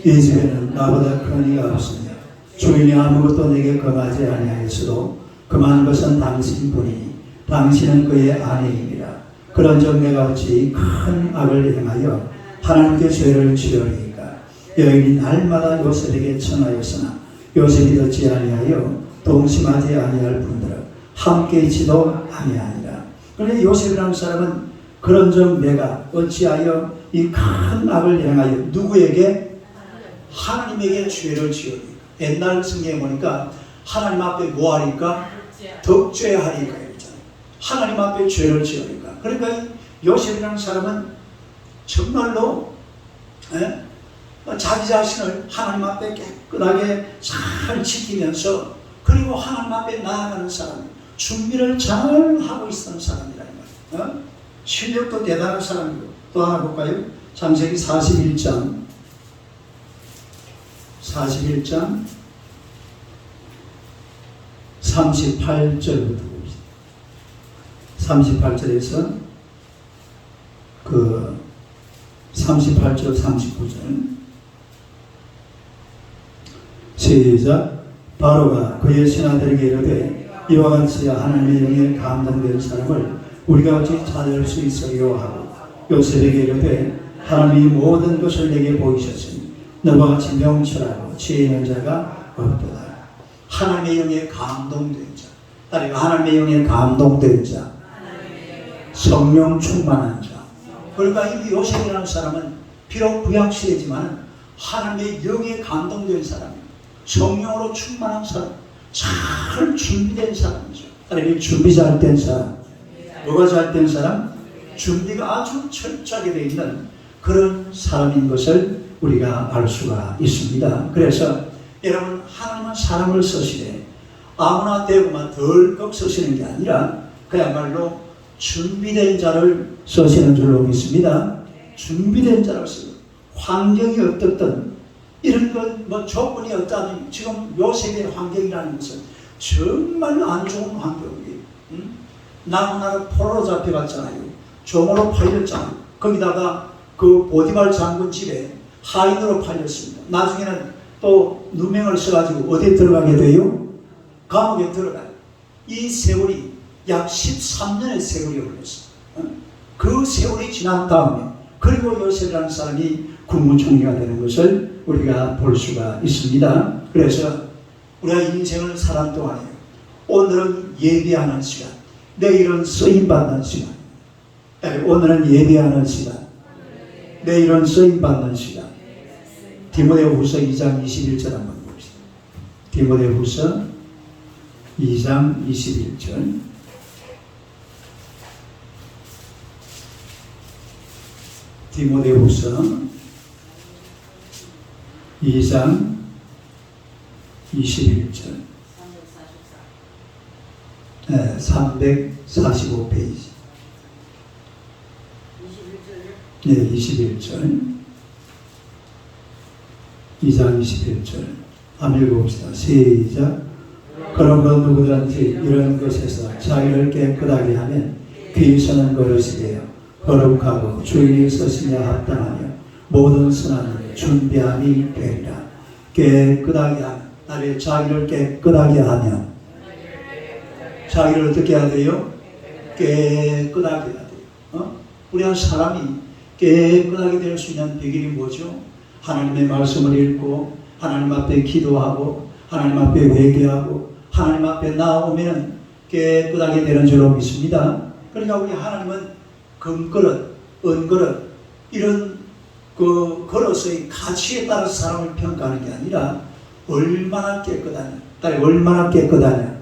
이 집에는 나보다 큰 이가 없으며 주인이 아무것도 내게 금하지 아니하였으도 금한 것은 당신뿐이니 당신은 그의 아내이니라. 그런즉 내가 어찌 큰 악을 행하여 하나님께 죄를 지으리이까. 여인이 날마다 요셉에게 청하였으나 요셉이 듣지 아니하여 동심하지 아니할 뿐더러 함께 있지도 아니하니라. 그런데 요셉이라는 사람은 그런즉 내가 어찌하여 이 큰 악을 행하여 누구에게? 하나님에게 죄를 지으리까. 옛날 성경에 보니까 하나님 앞에 뭐하리까? 덕죄하리까 이랬잖아요. 하나님 앞에 죄를 지으리까. 그러니까 이 요셉이라는 사람은 정말로 자기 자신을 하나님 앞에 깨끗하게 잘 지키면서 그리고 하나님 앞에 나아가는 사람, 준비를 잘 하고 있었던 사람이라 이 말이에요. 실력도 대단한 사람이고. 또 하나 볼까요? 창세기 41장 38절부터 봅시다. 38절에서 38절 39절 시작. 바로가 그의 신하들에게 이르되 이와 같이 하나님의 영에 감동된 사람을 우리가 어찌 찾을 수 있어요 하고 요셉에게 이르되 하나님이 모든 것을 내게 보이셨으니 너와 같이 명철하고 지혜 있는 자가 없도다. 하나님의 영에 감동된 자, 하나님의 영에 감동된 자, 성령 충만한 자. 그러니까 이 요셉이라는 사람은 비록 구약시대지만 하나님의 영에 감동된 사람이에요. 성령으로 충만한 사람, 잘 준비된 사람이죠. 하나님이 준비 잘 된 사람. 뭐가 잘 된 사람? 준비가 아주 철저하게 되어 있는 그런 사람인 것을 우리가 알 수가 있습니다. 그래서 여러분, 하나님은 사람을 쓰시되 아무나 되고만 덜컥 쓰시는 게 아니라 그야말로 준비된 자를 쓰시는 줄로 믿습니다. 준비된 자를 쓰고 환경이 어떻든 이런 것 조건이 어떠든 지금 요셉의 환경이라는 것은 정말 안 좋은 환경이에요. 나무나라 포로로 잡혀갔잖아요. 종으로 팔렸잖아요. 거기다가 그 보디발 장군 집에 하인으로 팔렸습니다. 나중에는 또 누명을 써가지고 어디에 들어가게 돼요? 감옥에 들어가요. 이 세월이 약 13년의 세월이 흘렀어요. 그 세월이 지난 다음에 그리고 요셉이라는 사람이 국무총리가 되는 것을 우리가 볼 수가 있습니다. 그래서 우리가 인생을 사는 동안에 오늘은 예배하는 시간, 내일은 쓰임받는 시간. 오늘은 예배하는 시간, 내일은 쓰임받는 시간. 디모데후서 2장 21절 한번 봅시다. 디모데후서 2장 21절. 디모데후서 2장 21절. 345페이지. 21절요? 네, 21절. 2장 21절. 한번 읽어봅시다. 시작. 그러므로 누구든지 이런 것에서 자기를 깨끗하게 하면 귀히 서는 버릇이 되어 거룩하고 주인이 쓰시며 합당하며 모든 선한 준비함이 되리라. 깨끗하게 하면, 나를 자기를 깨끗하게 하면, 자기를 어떻게 해야 돼요? 깨끗하게 해야 돼요. 우리 한 사람이 깨끗하게 될 수 있는 비결이 뭐죠? 하나님의 말씀을 읽고 하나님 앞에 기도하고 하나님 앞에 회개하고 하나님 앞에 나오면 깨끗하게 되는 줄로 믿습니다. 그러니까 우리 하나님은 금그릇, 은그릇 이런 그 그릇의 가치에 따라서 사람을 평가하는 게 아니라 얼마나 깨끗하냐, 얼마나 깨끗하냐,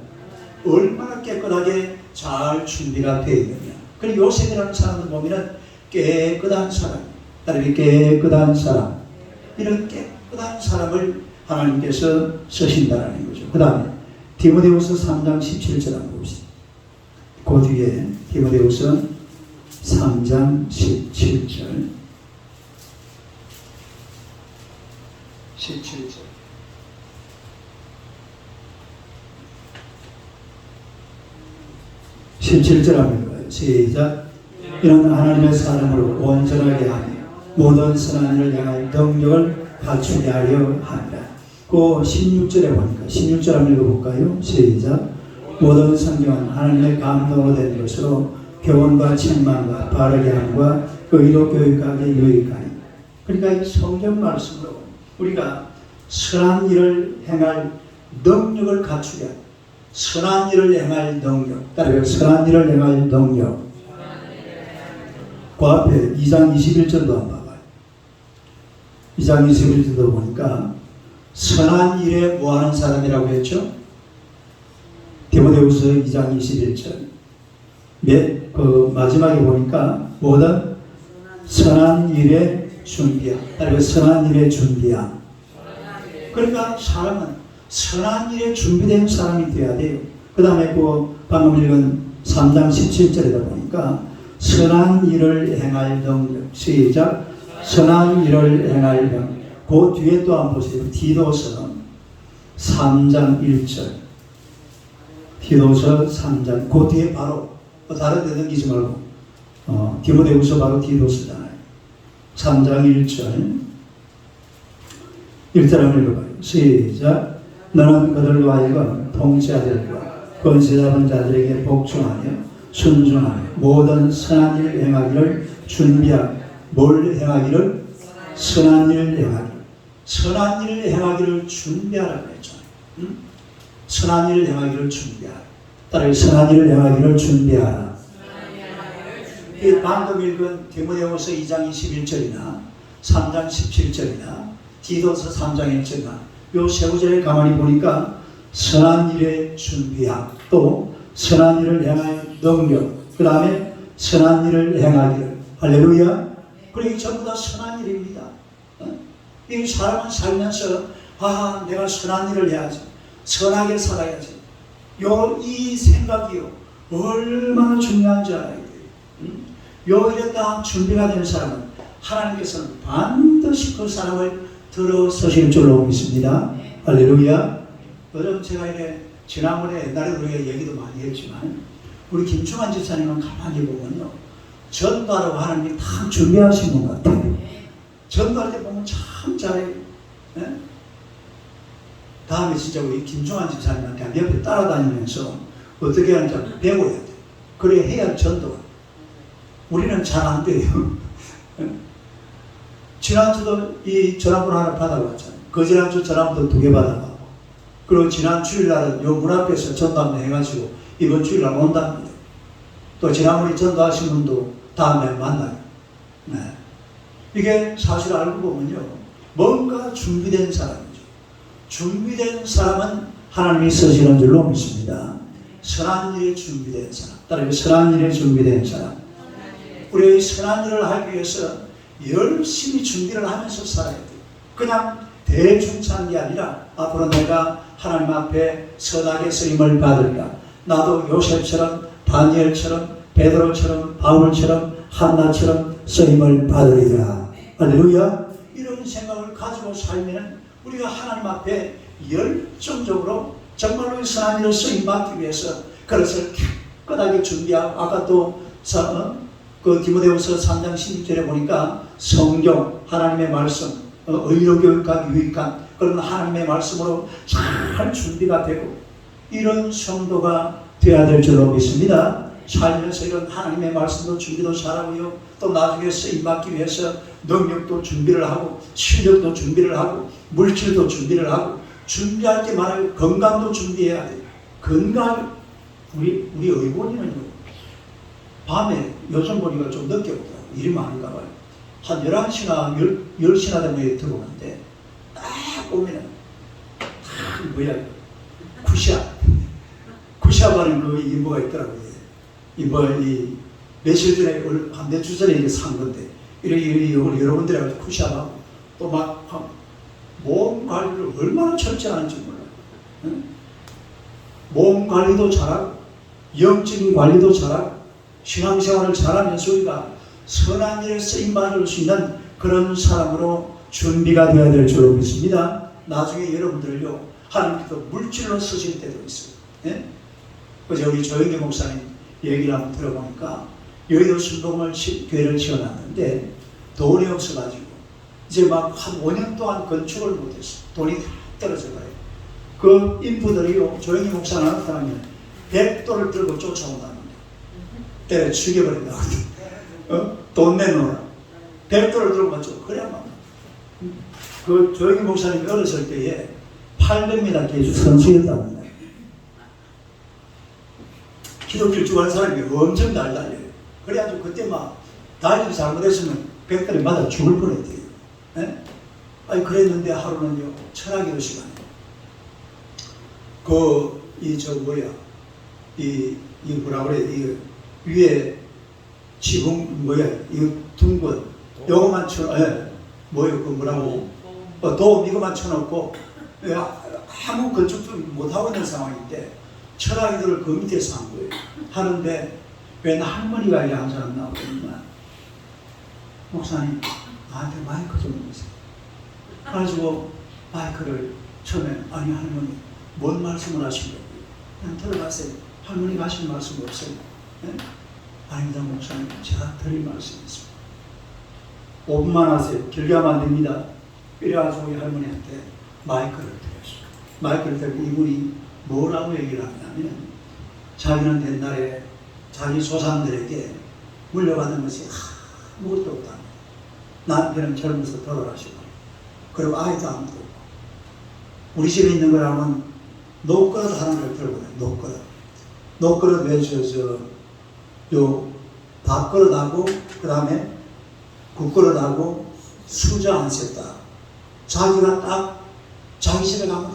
얼마나 깨끗하게 잘 준비가 되어 있느냐. 그리고 요셉이라는 사람을 보면은 깨끗한 사람, 깨끗한 사람, 이런 깨끗한 사람을 하나님께서 쓰신다는 거죠. 그 다음에 디모데후서 3장 17절 한번 봅시다. 그 뒤에 디모데후서 3장 17절. 17절. 17절 한번 읽어요. 시작. 이는 하나님의 사람으로 온전하게 하며 모든 선한 일을 향할 능력을 갖추게 하려 합니다. 그 16절에 보니까 16절 한번 읽어볼까요? 시작. 모든 성경은 하나님의 감동으로 된 것으로 교훈과 책망과 바르게 함과 의로 교육하기에 유익하니. 그러니까 이 성경 말씀으로 우리가 선한 일을 행할 능력을 갖추게 합니다. 선한 일을 행할 능력. 따라서 선한 일을 행할 능력. 그 앞에 2장 21절도 한번 봐봐요. 2장 21절도 보니까 선한 일에 뭐하는 사람이라고 했죠? 디모데후서 2장 21절. 그 마지막에 보니까 모든 선한 일에 준비함. 따라서 선한 일에 준비함. 그러니까 사람은 선한 일에 준비된 사람이 되어야 돼요. 그 다음에 그 방금 읽은 3장 17절에다 보니까 선한 일을 행할 능력. 시작. 선한 일을 행할 능력. 그 뒤에 또 한번 보세요. 디도서 3장 1절. 디도서 3장. 그 뒤에 바로 다른 데 넘기지 말고 디모데후서 바로 디도서잖아요. 3장 1절. 1절 한번 읽어봐요. 시작. 너는 그들로 하여금 통치자들과 권세 잡은 자들에게 복종하며 순종하며 모든 선한 일 행하기를 준비하고. 뭘 행하기를? 선한 일 행하기를. 선한 일 행하기를 준비하라고 했잖아요. 응? 선한 일 행하기를 준비하라. 따라서 선한 일 행하기를 준비하라. 이 방금 읽은 디모데후서 2장 21절이나 3장 17절이나 디도서 3장 1절이나 요 세 구절에 가만히 보니까 선한 일에 준비함, 또 선한 일을 행할 능력, 그 다음에 선한 일을 행하기를. 할렐루야. 그리고 전부 다 선한 일입니다. 이 사람은 살면서 내가 선한 일을 해야지, 선하게 살아야지. 이 생각이요 얼마나 중요한지 알아야 돼요. 요 일에 딱 준비가 된 사람은 하나님께서는 반드시 그 사람을 들어서실 줄로 믿습니다. 할렐루야. 여러분 제가 지난번에 옛날에 우리가 얘기도 많이 했지만 우리 김충환 집사님은 가만히 보면요 전도하라고 하나님이 다 준비하신 것 같아요. 전도할 때 보면 참 잘해요. 네? 다음에 진짜 우리 김충환 집사님한테 옆에 따라다니면서 어떻게 하는지 배워야 돼요. 그래야 해야 전도가. 우리는 잘 안 돼요. 지난주도 이 전화번호 하나 받아봤잖아요. 그 지난주 전화번호 2개 받아가고, 그리고 지난 주일날은 요 문 앞에서 전도 한번 해가지고 이번 주일날 온답니다. 또 지난번에 전도하신 분도 다음에 만나요. 네. 이게 사실 알고 보면요 뭔가 준비된 사람이죠. 준비된 사람은 하나님이 쓰시는 줄로 믿습니다. 선한 일에 준비된 사람. 따라서 선한 일에 준비된 사람. 우리 선한 일을 하기 위해서 열심히 준비를 하면서 살아야 돼요. 그냥 대충 사는 게 아니라 앞으로 내가 하나님 앞에 선하게 쓰임을 받을까. 나도 요셉처럼, 다니엘처럼, 베드로처럼, 바울처럼, 한나처럼 쓰임을 받으리라. 할렐루야. 이런 생각을 가지고 살면 우리가 하나님 앞에 열정적으로 정말로 선한 일을 쓰임 받기 위해서 그것을 깨끗하게 준비하고, 아까 또 그 디모데후서 3장 16절에 보니까 성경, 하나님의 말씀, 의로 교육하기 유익한 그런 하나님의 말씀으로 잘 준비가 되고 이런 성도가 되어야 될 줄로 믿습니다. 살면서 이런 하나님의 말씀도 준비도 잘하고요. 또 나중에 쓰임받기 위해서 능력도 준비를 하고 실력도 준비를 하고 물질도 준비를 하고 준비할 게 많아요. 건강도 준비해야 돼요. 건강, 우리 의본이는요. 밤에 요즘 보니까 좀 늦게 오더라고요. 일이 많은가 봐요. 한 11시나 10시나 되면 들어오는데 딱 오면은 쿠샤바는 그 인보가 있더라고요. 이 며칠 전에 한 몇 주 전에 이게 산 건데 이렇게 여러분들하고 쿠샤바고 또 막 몸 관리를 얼마나 철저히 하는지 몰라요. 응? 몸 관리도 잘하고 영적인 관리도 잘하고 신앙생활을 잘하면서 우리가 선한 일에 쓰임받을 수 있는 그런 사람으로 준비가 되어야 될 줄로 믿습니다. 나중에 여러분들을요 하나님께서 물질로 쓰실 때도 있어요. 예? 그래서 우리 조영기 목사님 얘기를 한번 들어보니까 여의도 순복음을 교회를 지어놨는데 돈이 없어가지고 이제 막 한 5년 동안 건축을 못했어. 돈이 다 떨어져 가요. 그 인부들이요, 조영희 목사는 나타나면 백도를 들고 쫓아온답니다. 때려 죽여버린다고. 돈 내놓으라. 백도를 들고 쫓아. 그래야만. 그 조영희 목사님이 어렸을 때에 800m 계주 선수였답니다. 기독교를 좋아하는 사람이 엄청 잘 달려요. 그래가지고 그때 막 달리기 잘못했으면 백달에 맞아 죽을 뻔했대요. 예? 아니 그랬는데 하루는요, 철학의 시간에 이 뭐라 그래, 이 위에 지붕 이 둥근 요거만 도움 이거만 쳐놓고 아무 건축도 못하고 있는 상황인데 철학이들을 그 밑에서 한 거예요. 하는데 웬 할머니가 이렇게 한 사람 나오더니만, 목사님 나한테 마이크 좀 주세요. 그래가지고 마이크를 처음에, 아니 할머니 뭔 말씀을 하신 거예요? 그냥 들어가세요. 할머니가 하신 말씀 없어요. 네? 아닙니다 목사님, 제가 드릴 말씀이 있습니다. 5분만 하세요. 길게 하면 안 됩니다. 이래가지고 이 할머니한테 마이크를 드렸어요. 마이크를 드리고 이분이 뭐라고 얘기를 하냐면, 자기는 옛날에 자기 조상들에게 물려받은 것이 아무것도 없다. 남편은 젊어서 돌아가시고, 그리고 아이도 아무도 없고, 우리 집에 있는 거라면 녹그릇 하나를 들고 가요. 녹그릇 외쳐서 밥그릇하고 그 다음에 국그릇하고 수저 안 셌다. 자기가 딱 자기 집에 가면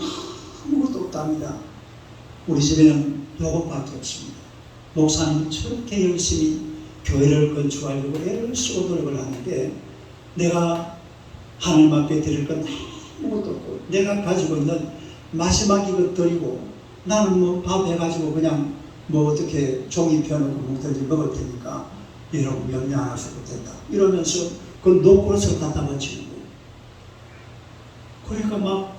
아무것도 없답니다. 우리 집에는 요것밖에 없습니다. 목사님이 저렇게 열심히 교회를 건축하려고 애를 쓰고 노력을 하는데 내가 하나님 앞에 드릴 건 아무것도 없고, 내가 가지고 있는 마지막 이것들이고, 나는 뭐 밥 해가지고 그냥 뭐 어떻게 종이 펴놓고 먹든지 먹을 테니까 여러분 염려 안 하셔도 된다 이러면서 그 녹그릇을 갖다 바치는 거예요. 그러니까 막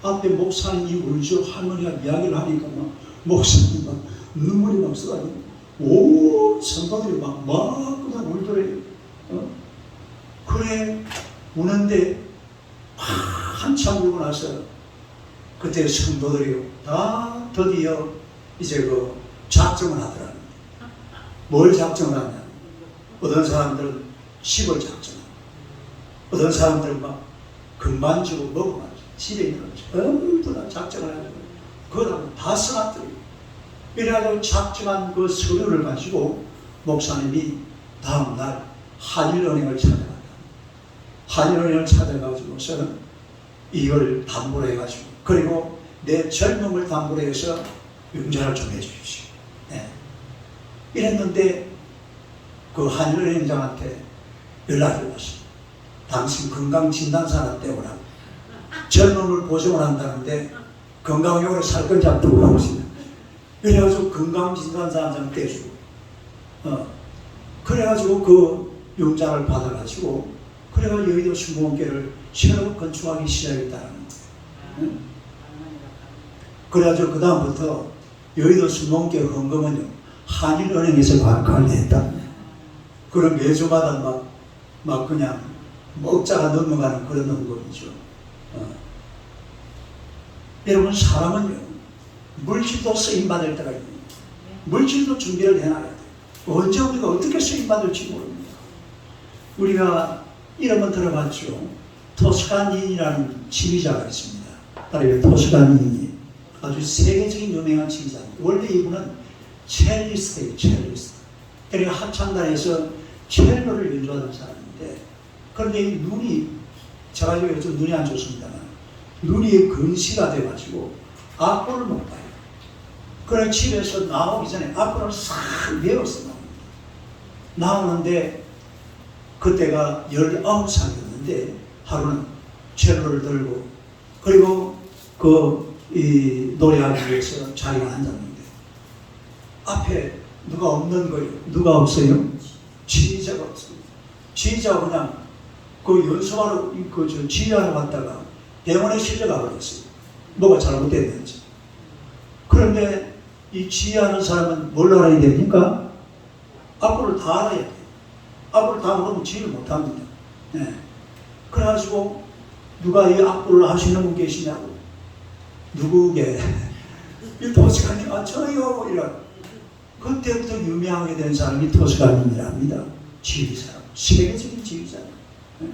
앞에 목사님이 울죠. 할머니가 이야기를 하니까 막 목사님 막 눈물이 막 쏟아지고 온 성도들이 막 그냥 울더래요. 그래 우는데 한참 울고 나서 그때 성도들이 다 드디어 이제 그 작정을 하더라고요. 뭘 작정을 하냐? 어떤 사람들은 10을 작정하고, 어떤 사람들은 막 금반 주고 먹어만 집에 있는 거 전부 다 작정을 해가지고 그걸 다 써놨더래요. 이래가지고 작정한 그 서류를 가지고 목사님이 다음날 한일은행을 찾아갔다. 한일은행을 찾아가지고서 이걸 담보로 해가지고, 그리고 내 젊음을 담보로 해서 융자를 좀 해주십시오. 네. 이랬는데 그 한일은행장한테 연락이 왔어요. 당신 건강진단사나 떼오라고. 젊음을 보증을 한다는데 건강용으로 살 건지 안 두고 가보시네. 그래가지고 건강진단사 한 장 떼주고, 그래가지고 그 융자를 받아가지고, 그래가 여의도 순복음교회를 새로 건축하기 시작했다는 거예요. 응? 그래가지고 그 다음부터 여의도 순복음교회 헌금은요 한일은행에서 관리했다. 그럼 매주마다 막 그냥 먹자가 넘어가는 그런 헌금이죠. 여러분 사람은요 물질도 쓰임받을 때가 있습니다. 물질도 준비를 해놔야 돼요. 언제 우리가 어떻게 쓰임받을지 모릅니다. 우리가 이름은 들어봤죠. 토스카니라는 지휘자가 있습니다. 바로 토스카니 아주 세계적인 유명한 지휘자입니다. 원래 이분은 첼리스트예요. 첼리스트. 그러니까 합창단에서 첼로를 연주하는 사람인데, 그런데 이 눈이, 제가 요즘 눈이 안 좋습니다만 눈이 근시가 돼가지고 악보를 못 봐요. 그래 집에서 나오기 전에 악보를 싹 외워서 나오는데 그때가 19살이었는데 하루는 첼로를 들고, 그리고 이 노래하기 위해서 자리가 앉았는데 앞에 누가 없는 거예요. 누가 없어요? 지휘자가 없습니다. 지휘자가 그냥 그 연습하러 지휘하러 갔다가 병원에 실려가 버렸어요. 뭐가 잘못됐는지. 그런데 이 지혜하는 사람은 뭘 알아야 됩니까? 앞으로 다 알아야 돼요. 앞으로 다 모르면 지혜를 못합니다. 네. 그래가지고 누가 이 악보를 하시는 분 계시냐고. 누구게? 이 토스카님, 저요. 이런. 그때부터 유명하게 된 사람이 토스카님이랍니다. 지휘사람. 세계적인 지휘사람. 네.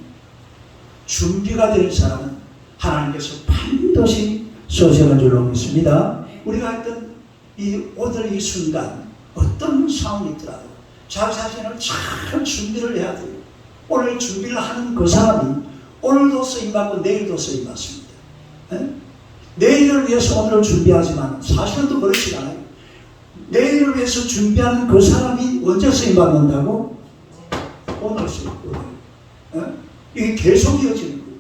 준비가 된 사람은 하나님께서 반드시 쏘셔는 줄로 믿습니다. 우리가 했던 오늘 이 순간 어떤 상황이 있더라도 자기 자신을 잘 준비를 해야 돼요. 오늘 준비를 하는 그 사람이 오늘도 쓰임받고 내일도 쓰임받습니다. 네? 내일을 위해서 오늘을 준비하지만 사실은 또 그렇지 않아요. 내일을 위해서 준비하는 그 사람이 언제 쓰임받는다고? 오늘 쓰임받고. 네? 이게 계속 이어지는 거예요.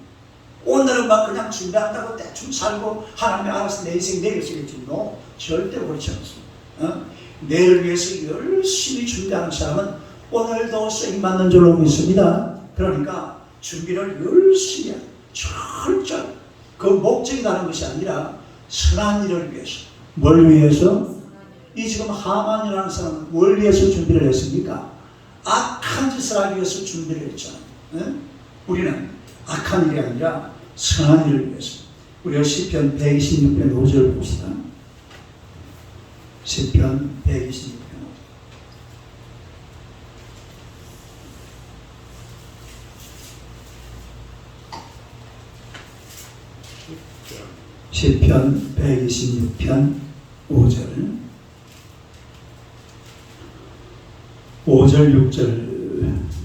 오늘은 막 그냥 준비한다고 대충 살고 하나님이 알아서 내 인생 내일 쓰겠지. No, 절대로 그렇지 않습니다. 내일을 위해서 열심히 준비하는 사람은 오늘도 쓰임받는 줄로 믿습니다. 그러니까 준비를 열심히 해야 돼요. 철저히. 그 목적이 다른 것이 아니라 선한 일을 위해서. 뭘 위해서? 이 지금 하만이라는 사람은 뭘 위해서 준비를 했습니까? 악한 짓을 하기 위해서 준비를 했잖아요. 네? 우리는 악한 일이 아니라 선한 일을 위해서. 우리가 시편 126편 5절 봅시다. 시편 126편 5절. 시편 126편 5절 5절 6절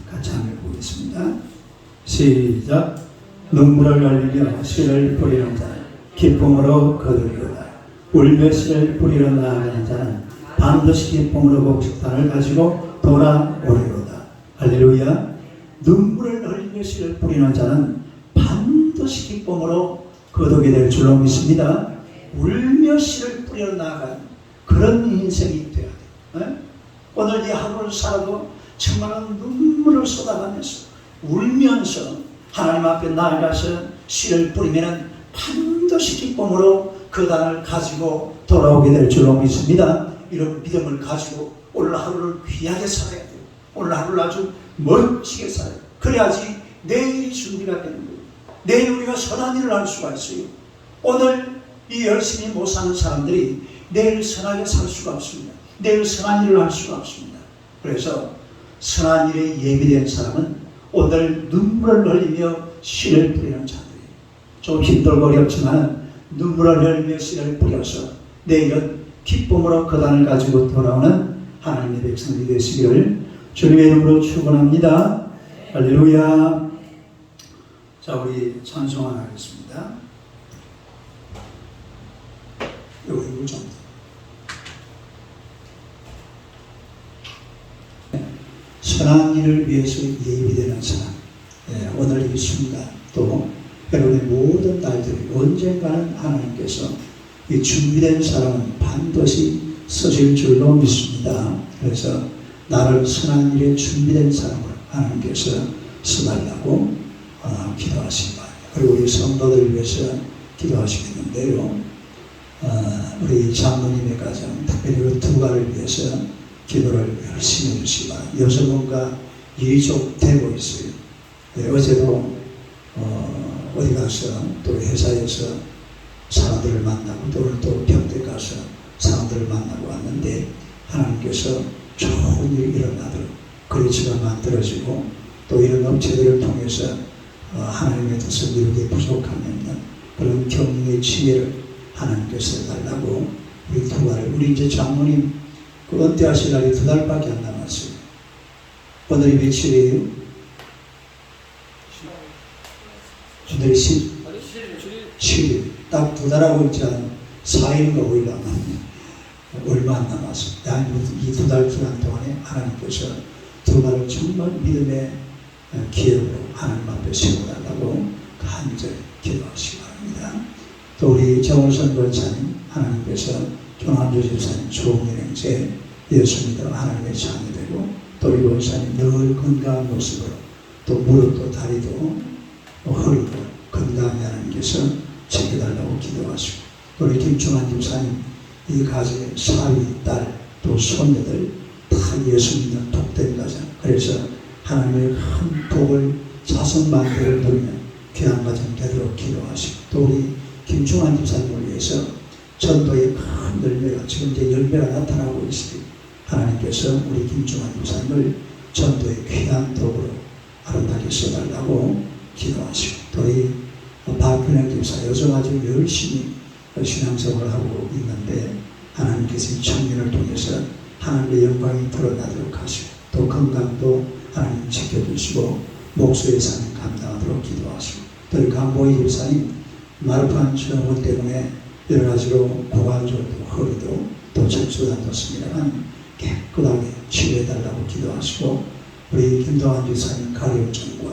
같이 한번 보겠습니다. 시작. 눈물을 흘리며 씨를 뿌리는 자는 기쁨으로 거두리로다. 울며 씨를 뿌리러 나아가는 자는 반드시 기쁨으로 곡식단을 가지고 돌아오리로다. 할렐루야. 눈물을 흘리며 씨를 뿌리는 자는 반드시 기쁨으로 거두게 될 줄로 믿습니다. 울며 씨를 뿌리러 나아가는 그런 인생이 되어야 돼요. 오늘 이 하루를 살아도 정말 눈물을 쏟아가면서 울면서 하나님 앞에 나아가서 씨를 뿌리면 반드시 기쁨으로 그 단을 가지고 돌아오게 될 줄로 믿습니다. 이런 믿음을 가지고 오늘 하루를 귀하게 살아야 돼요. 오늘 하루를 아주 멋지게 살아야 돼요. 그래야지 내일이 준비가 되는 거예요. 내일 우리가 선한 일을 할 수가 있어요. 오늘 이 열심히 못 사는 사람들이 내일 선하게 살 수가 없습니다. 내일 선한 일을 할 수가 없습니다. 그래서 선한 일에 예비된 사람은 오늘 눈물을 흘리며 씨를 뿌리는 자들이에요. 좀 힘들고 어렵지만 눈물을 흘리며 씨를 뿌려서 내일은 기쁨으로 그 단을 가지고 돌아오는 하나님의 백성이 되시기를 주님의 이름으로 축원합니다. 할렐루야. 자, 우리 찬송 하나 하겠습니다. 이거 좀 선한 일을 위해서 예비되는 사람. 오늘 이 순간 또 여러분의 모든 날들이 언젠가는 하나님께서 이 준비된 사람은 반드시 쓰실 줄로 믿습니다. 그래서 나를 선한 일에 준비된 사람으로 하나님께서 써달라고 기도하십니다. 그리고 우리 성도들을 위해서 기도하시겠는데요. 우리 장로님의 가정, 특별히 두 가를 위해서 기도를 열심히 해주시기 바랍니다. 요즘 뭔가 일이 좀 되고 있어요. 어제도 어디 가서 또 회사에서 사람들을 만나고 또 오늘 또 병대 가서 사람들을 만나고 왔는데 하나님께서 좋은 일이 일어나도록 거리처가 만들어지고 또 이런 업체들을 통해서 하나님의 뜻을 이루기 부족하면 그런 경영의 지혜를 하나님께서 달라고 우리 두 가를 우리 이제 장모님 그 은퇴하실 날이 2달밖에 안 남았어요. 오늘이 며칠이에요? 오늘이 17일. 딱 2달하고 이제 4일인가 5일 남았네. 얼마 안 남았어요. 이 2달 기간 동안에 하나님께서 두 가를 정말 믿음의 기업으로 하나님 앞에 세워달라고 간절히 기도하시기 바랍니다. 또 우리 정우선 권사님, 하나님께서 조남주 집사님 좋은 일행제 예수님도 하나님의 자녀 되고 또 우리 권사님 늘 건강한 모습으로 또 무릎도 다리도 허리도 건강하게 하나님께서 지켜달라고 기도하시고 우리 김충환 집사님 이 가정의 사위, 딸, 또 손녀들 다 예수 믿는 복된 가정. 그래서 하나님의 큰 복을 자손 만대를 누리는 귀한 가정 되도록 기도하시고, 또 우리 김충환 집사님을 위해서 전도의 큰 열매가, 지금 이제 열매가 나타나고 있으니 하나님께서 우리 김충환 집사님을 전도의 귀한 도구로 아름답게 써달라고 기도하시고, 또 우리 박근혜 집사 요즘 아주 열심히 신앙생활을 하고 있는데 하나님께서 이 청년을 통해서 하나님의 영광이 드러나도록 하시고, 또 건강도 하나님 지켜주시고 목소의 삶을 감당하도록 기도하시고, 또 우리 강보희 집사님 마르판 증후군 때문에 여러 가지로 고관절도 허리도 또 척추도 안 좋습니다만 깨끗하게 치료해달라고 기도하시고, 우리 김동환 집사님 가려움증과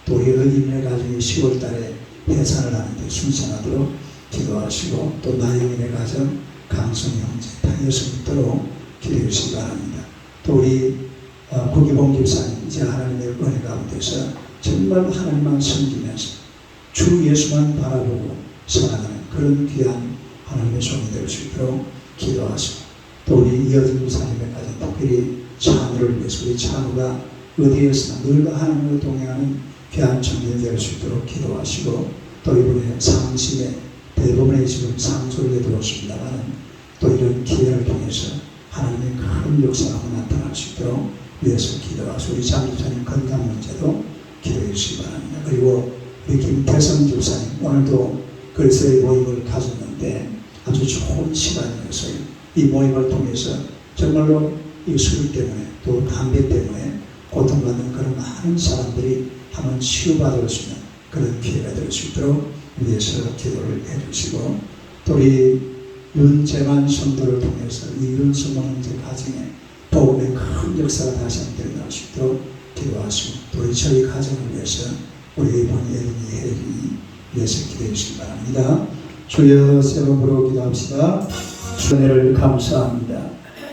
또 우리 어린이의 가정이 10월 달에 해산을 하는데 순산하도록 기도하시고, 또 나영인의 가정 강성 형제 다 예수 믿도록 기도해 주시기 바랍니다. 또 우리 구기봉 집사님 이제 하나님의 은혜 가운데서 정말 하나님만 섬기면서 주 예수만 바라보고 살아가는 그런 귀한 하나님의 종이 될 수 있도록 기도하시고, 또 우리 이어진 집사님의 가정 특별히 찬우를 위해서 우리 찬우가 어디에서나 늘 하나님과 동행하는 귀한 청년이 될 수 있도록 기도하시고, 또 이번에 상심에 대부분의 지금 상소를 내두었습니다만 또 이런 기회를 통해서 하나님의 큰 역사가 나타날 수 있도록 위해서 기도하시고, 우리 장집사님 건강 문제도 기도해 주시기 바랍니다. 그리고 우리 김태성 집사님 오늘도 글쎄의 모임을 가졌는데 아주 좋은 시간이었어요. 이 모임을 통해서 정말로 이 술 때문에 또 담배 때문에 고통받는 그런 많은 사람들이 한번 치유받을 수 있는 그런 기회가 될 수 있도록 위해서 기도를 해주시고, 또 우리 윤재만 성도를 통해서 이 윤수만 형제 가정에 복음의 큰 역사가 다시 한번 일어날 수 있도록 기도하시고, 또 우리 저희 가정을 위해서 우리 이번 예린이 혜린이 위해서 기도해 주시기 바랍니다. 주여 세번으로 기도합시다. 주님을 감사합니다.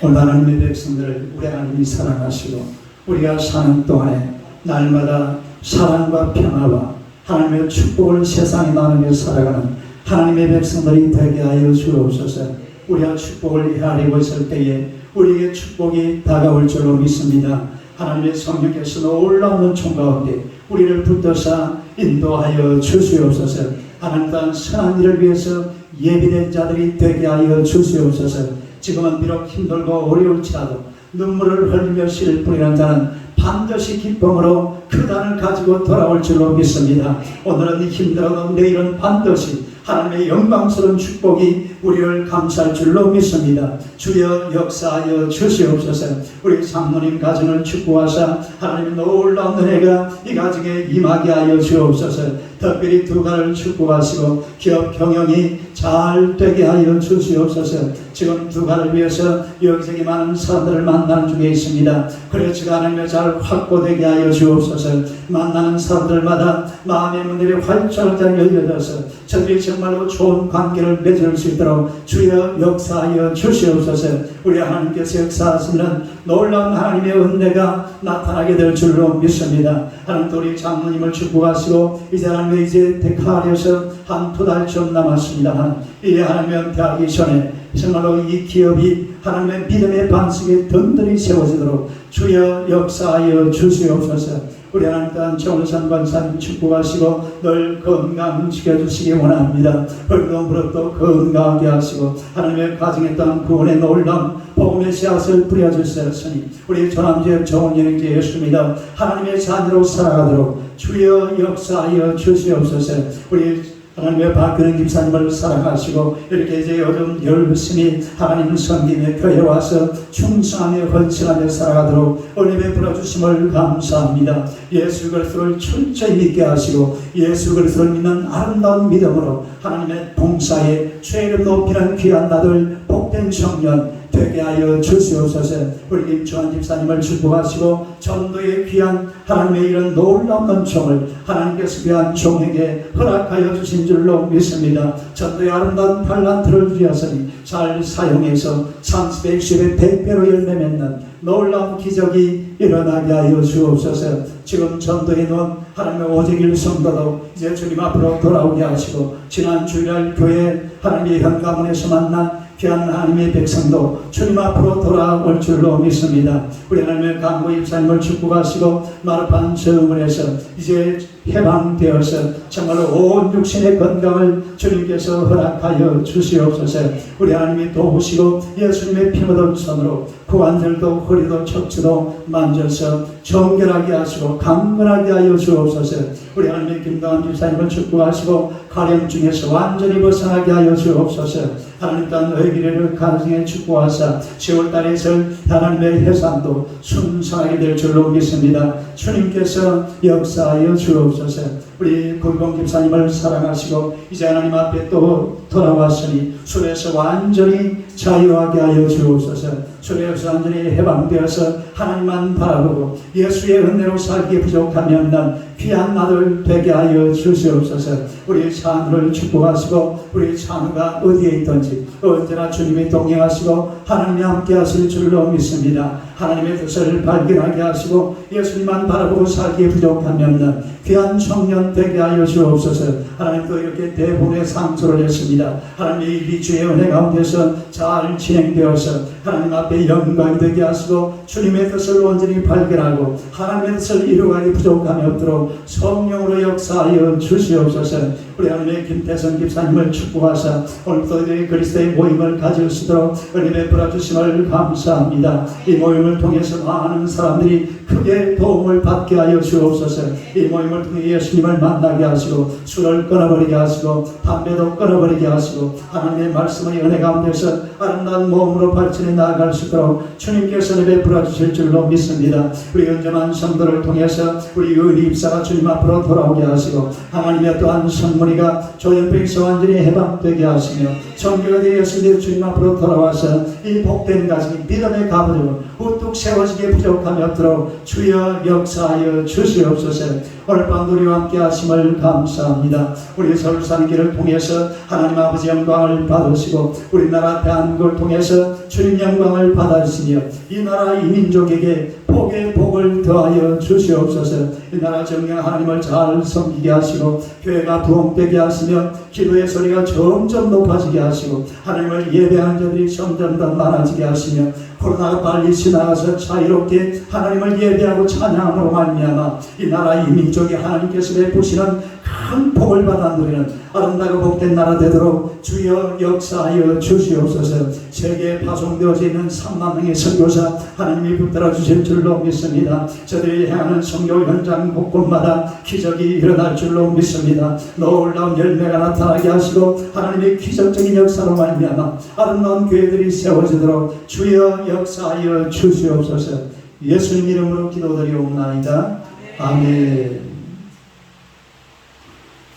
오늘 하나님의 백성들을 우리 하나님이 사랑하시고 우리가 사는 동안에 날마다 사랑과 평화와 하나님의 축복을 세상에 나누며 살아가는 하나님의 백성들이 되게 하여 주옵소서. 우리가 축복을 헤아리고 있을 때에 우리에게 축복이 다가올 줄로 믿습니다. 하나님의 성령께서 놀라운 총 가운데 우리를 붙드사 인도하여 주시옵소서. 하나님 땅 선한 일을 위해서 예비된 자들이 되게 하여 주시옵소서. 지금은 비록 힘들고 어려울지라도 눈물을 흘리며 씨를 뿌리는 자는 반드시 기쁨으로 그 단을 가지고 돌아올 줄로 믿습니다. 오늘은 힘들어도 내일은 반드시 하나님의 영광스러운 축복이 우리를 감쌀 줄로 믿습니다. 주여 역사하여 주시옵소서. 우리 장로님 가정을 축복하사 하나님의 놀라운 은혜가 이 가정에 임하게 하여 주옵소서. 특별히 두 가를 축복하시고 기업 경영이 잘 되게 하여 주시옵소서. 지금 두 가를 위해서 여기저기 많은 사람들을 만나는 중에 있습니다. 그래서 하나님의 잘 확보되게 하여 주옵소서. 만나는 사람들마다 마음의 문들이 활짝 열려져서 저들이 정말로 좋은 관계를 맺을 수 있도록 주여 역사하여 주시옵소서. 우리 하나님께서 역사하시는 놀라운 하나님의 은혜가 나타나게 될 줄로 믿습니다. 하나님 우리 장로님을 축복하시고 이제 하나님의 이제 택하려서 한 두 달쯤 남았습니다만 이 하나님의 은퇴하기 전에 정말로 이 기업이 하나님의 믿음의 반석에 든든히 세워지도록 주여 역사하여 주시옵소서. 우리 하나님 땅 정우산 권사님 축복하시고 늘 건강 지켜주시기 원합니다. 벌도 무릎도 건강하게 하시고 하나님의 가정에 땅 구원의 놀라운 복음의 씨앗을 뿌려주셨으니 우리 조남지역 정원여행제 예수입니다. 하나님의 자녀로 살아가도록 주여 역사하여 주시옵소서. 우리 하나님의 박근혜 집사님을 사랑하시고 이렇게 이제 요즘 열심히 하나님을 섬기며 교회에 와서 충성하며 헌신하며 살아가도록 은혜 베풀어 주심을 감사합니다. 예수 그리스도를 철저히 믿게 하시고 예수 그리스도를 믿는 아름다운 믿음으로 하나님의 봉사에 죄를 높이는 귀한 나들 복된 청년 되게 하여 주시옵소서. 우리 김충환 집사님을 축복하시고 전도의 귀한 하나님의 이런 놀라운 은총을 하나님께서 귀한 종에게 허락하여 주신 줄로 믿습니다. 전도의 아름다운 팔란트를 주셨으니 잘 사용해서 30배, 60배, 100배로 열매 맺는 놀라운 기적이 일어나게 하여 주옵소서. 지금 전도에 놓은 하나님의 오직일 성도도 이제 주님 앞으로 돌아오게 하시고 지난 주일날 교회 하나님의 현가문에서 만난 귀한 하나님의 백성도 주님 앞으로 돌아올 줄로 믿습니다. 우리 하나님의 강구 입사님을 축복하시고 마르판 저음을해서 이제 해방되어서 정말로 온 육신의 건강을 주님께서 허락하여 주시옵소서. 우리 하나님이 도우시고 예수님의 피 묻은 손으로 고관절도 허리도 척추도 만져서 정결하게 하시고 강건하게 하여 주옵소서. 우리 하나님의 김동환 집사님을 축복하시고 가령중에서 완전히 벗어나게 하여 주옵소서. 하나님 또한 너희 기회를 가정에 축복하사 10월달에 하나님의 해산도 순성하게 될 줄로 믿습니다. 주님께서 역사하여 주옵소서. 우리 공공 집사님을 사랑하시고 이제 하나님 앞에 또 돌아왔으니 술에서 완전히 자유하게 하여 주옵소서. 술에서 완전히 해방되어서 하나님만 바라보고 예수의 은혜로 살기 부족하면 난 귀한 아들 되게 하여 주시옵소서. 우리 찬우를 축복하시고 우리 찬우가 어디에 있든지 언제나 주님이 동행하시고 하나님이 함께 하실 줄로 믿습니다. 하나님의 뜻을 발견하게 하시고 예수님만 바라보고 살기 부족하면 난 귀한 청년 되게 하여 주옵소서. 하나님도 이렇게 대본의 상소를 했습니다. 하나님의 이 주의 은혜 가운데서 잘 진행되어서 하나님 앞에 영광이 되게 하시고 주님의 뜻을 온전히 발견하고 하나님의 뜻을 이루어가기 부족함이 없도록 성령으로 역사하여 주시옵소서. 우리 하나님의 김태선 집사님을 축복하사 오늘도 그리스도의 모임을 가질 수 있도록 은혜 베풀어 주심을 감사합니다. 이 모임을 통해서 많은 사람들이 크게 도움을 받게 하여 주옵소서. 이 모임을 통해 예수님을 만나게 하시고 술을 끊어버리게 하시고 담배도 끊어버리게 하시고 하나님의 말씀의 은혜 가운데서 아름다운 몸으로 발전해 나아갈 수 있도록 주님께서 은혜 베풀어 주실 줄로 믿습니다. 우리 연정한 성도를 통해서 우리 의리 입사가 주님 앞으로 돌아오게 하시고 하나님의 또한 성문이가 조현병에서 완전히 해방되게 하시며 정교가 되어 예수님 주님 앞으로 돌아와서 이 복된 가정이 믿음의 가부로 우뚝 세워지게 부족함이 없도록 주여 역사하여 주시옵소서. 오늘 밤 우리와 함께 하심을 감사합니다. 우리 서울산 길을 통해서 하나님 아버지 영광을 받으시고 우리나라 대한민국을 통해서 주님 영광을 받으시며 이 나라 이 민족에게 복의 복을 더하여 주시옵소서. 이 나라 정령 하나님을 잘 섬기게 하시고 교회가 부흥되게 하시며 기도의 소리가 점점 높아지게 하시고 하나님을 예배하는 자들이 점점 더 많아지게 하시며 코로나가 빨리 지나가서 자유롭게 하나님을 예배하고 찬양함으로 말미암아 이 나라 이 민족이 하나님께서 베푸시는 큰 복을 받아 누리는 아름다고 복된 나라 되도록 주여 역사하여 주시옵소서. 세계에 파송되어져 있는 3만 명의 선교사 하나님이 붙들어 주실 줄로 믿습니다. 저들이 행하는 선교 현장 곳곳마다 기적이 일어날 줄로 믿습니다. 놀라운 열매가 나타나게 하시고 하나님의 기적적인 역사로 말미암아 아름다운 교회들이 세워지도록 주여 역사하여 주시옵소서. 예수님 이름으로 기도드리옵나이다. 아멘.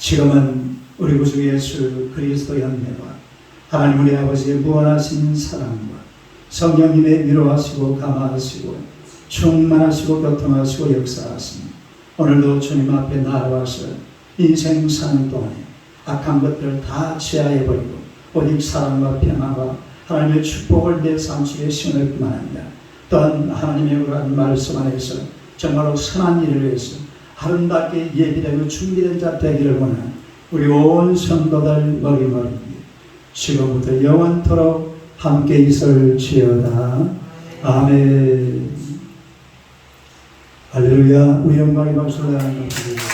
지금은 우리 구주 예수 그리스도의 은혜와 하나님 우리 아버지의 무한하신 사랑과 성령님의 위로하시고 감화하시고 충만하시고 교통하시고 역사하시니 오늘도 주님 앞에 나아와서 인생 사는 동안에 악한 것들을 다 제하해버리고 오직 사랑과 평화와 하나님의 축복을 내 삶 속에 심을 뿐만 아니라 또한 하나님의 그러한 말씀 안에서 정말로 선한 일을 위해서 아름답게 예비되고 준비된 자 되기를 원하는 우리 온 성도들 머리머리 지금부터 영원토록 함께 있을지어다. 아멘. 할렐루야. 우리 영광의 박수를 하는 것입니다.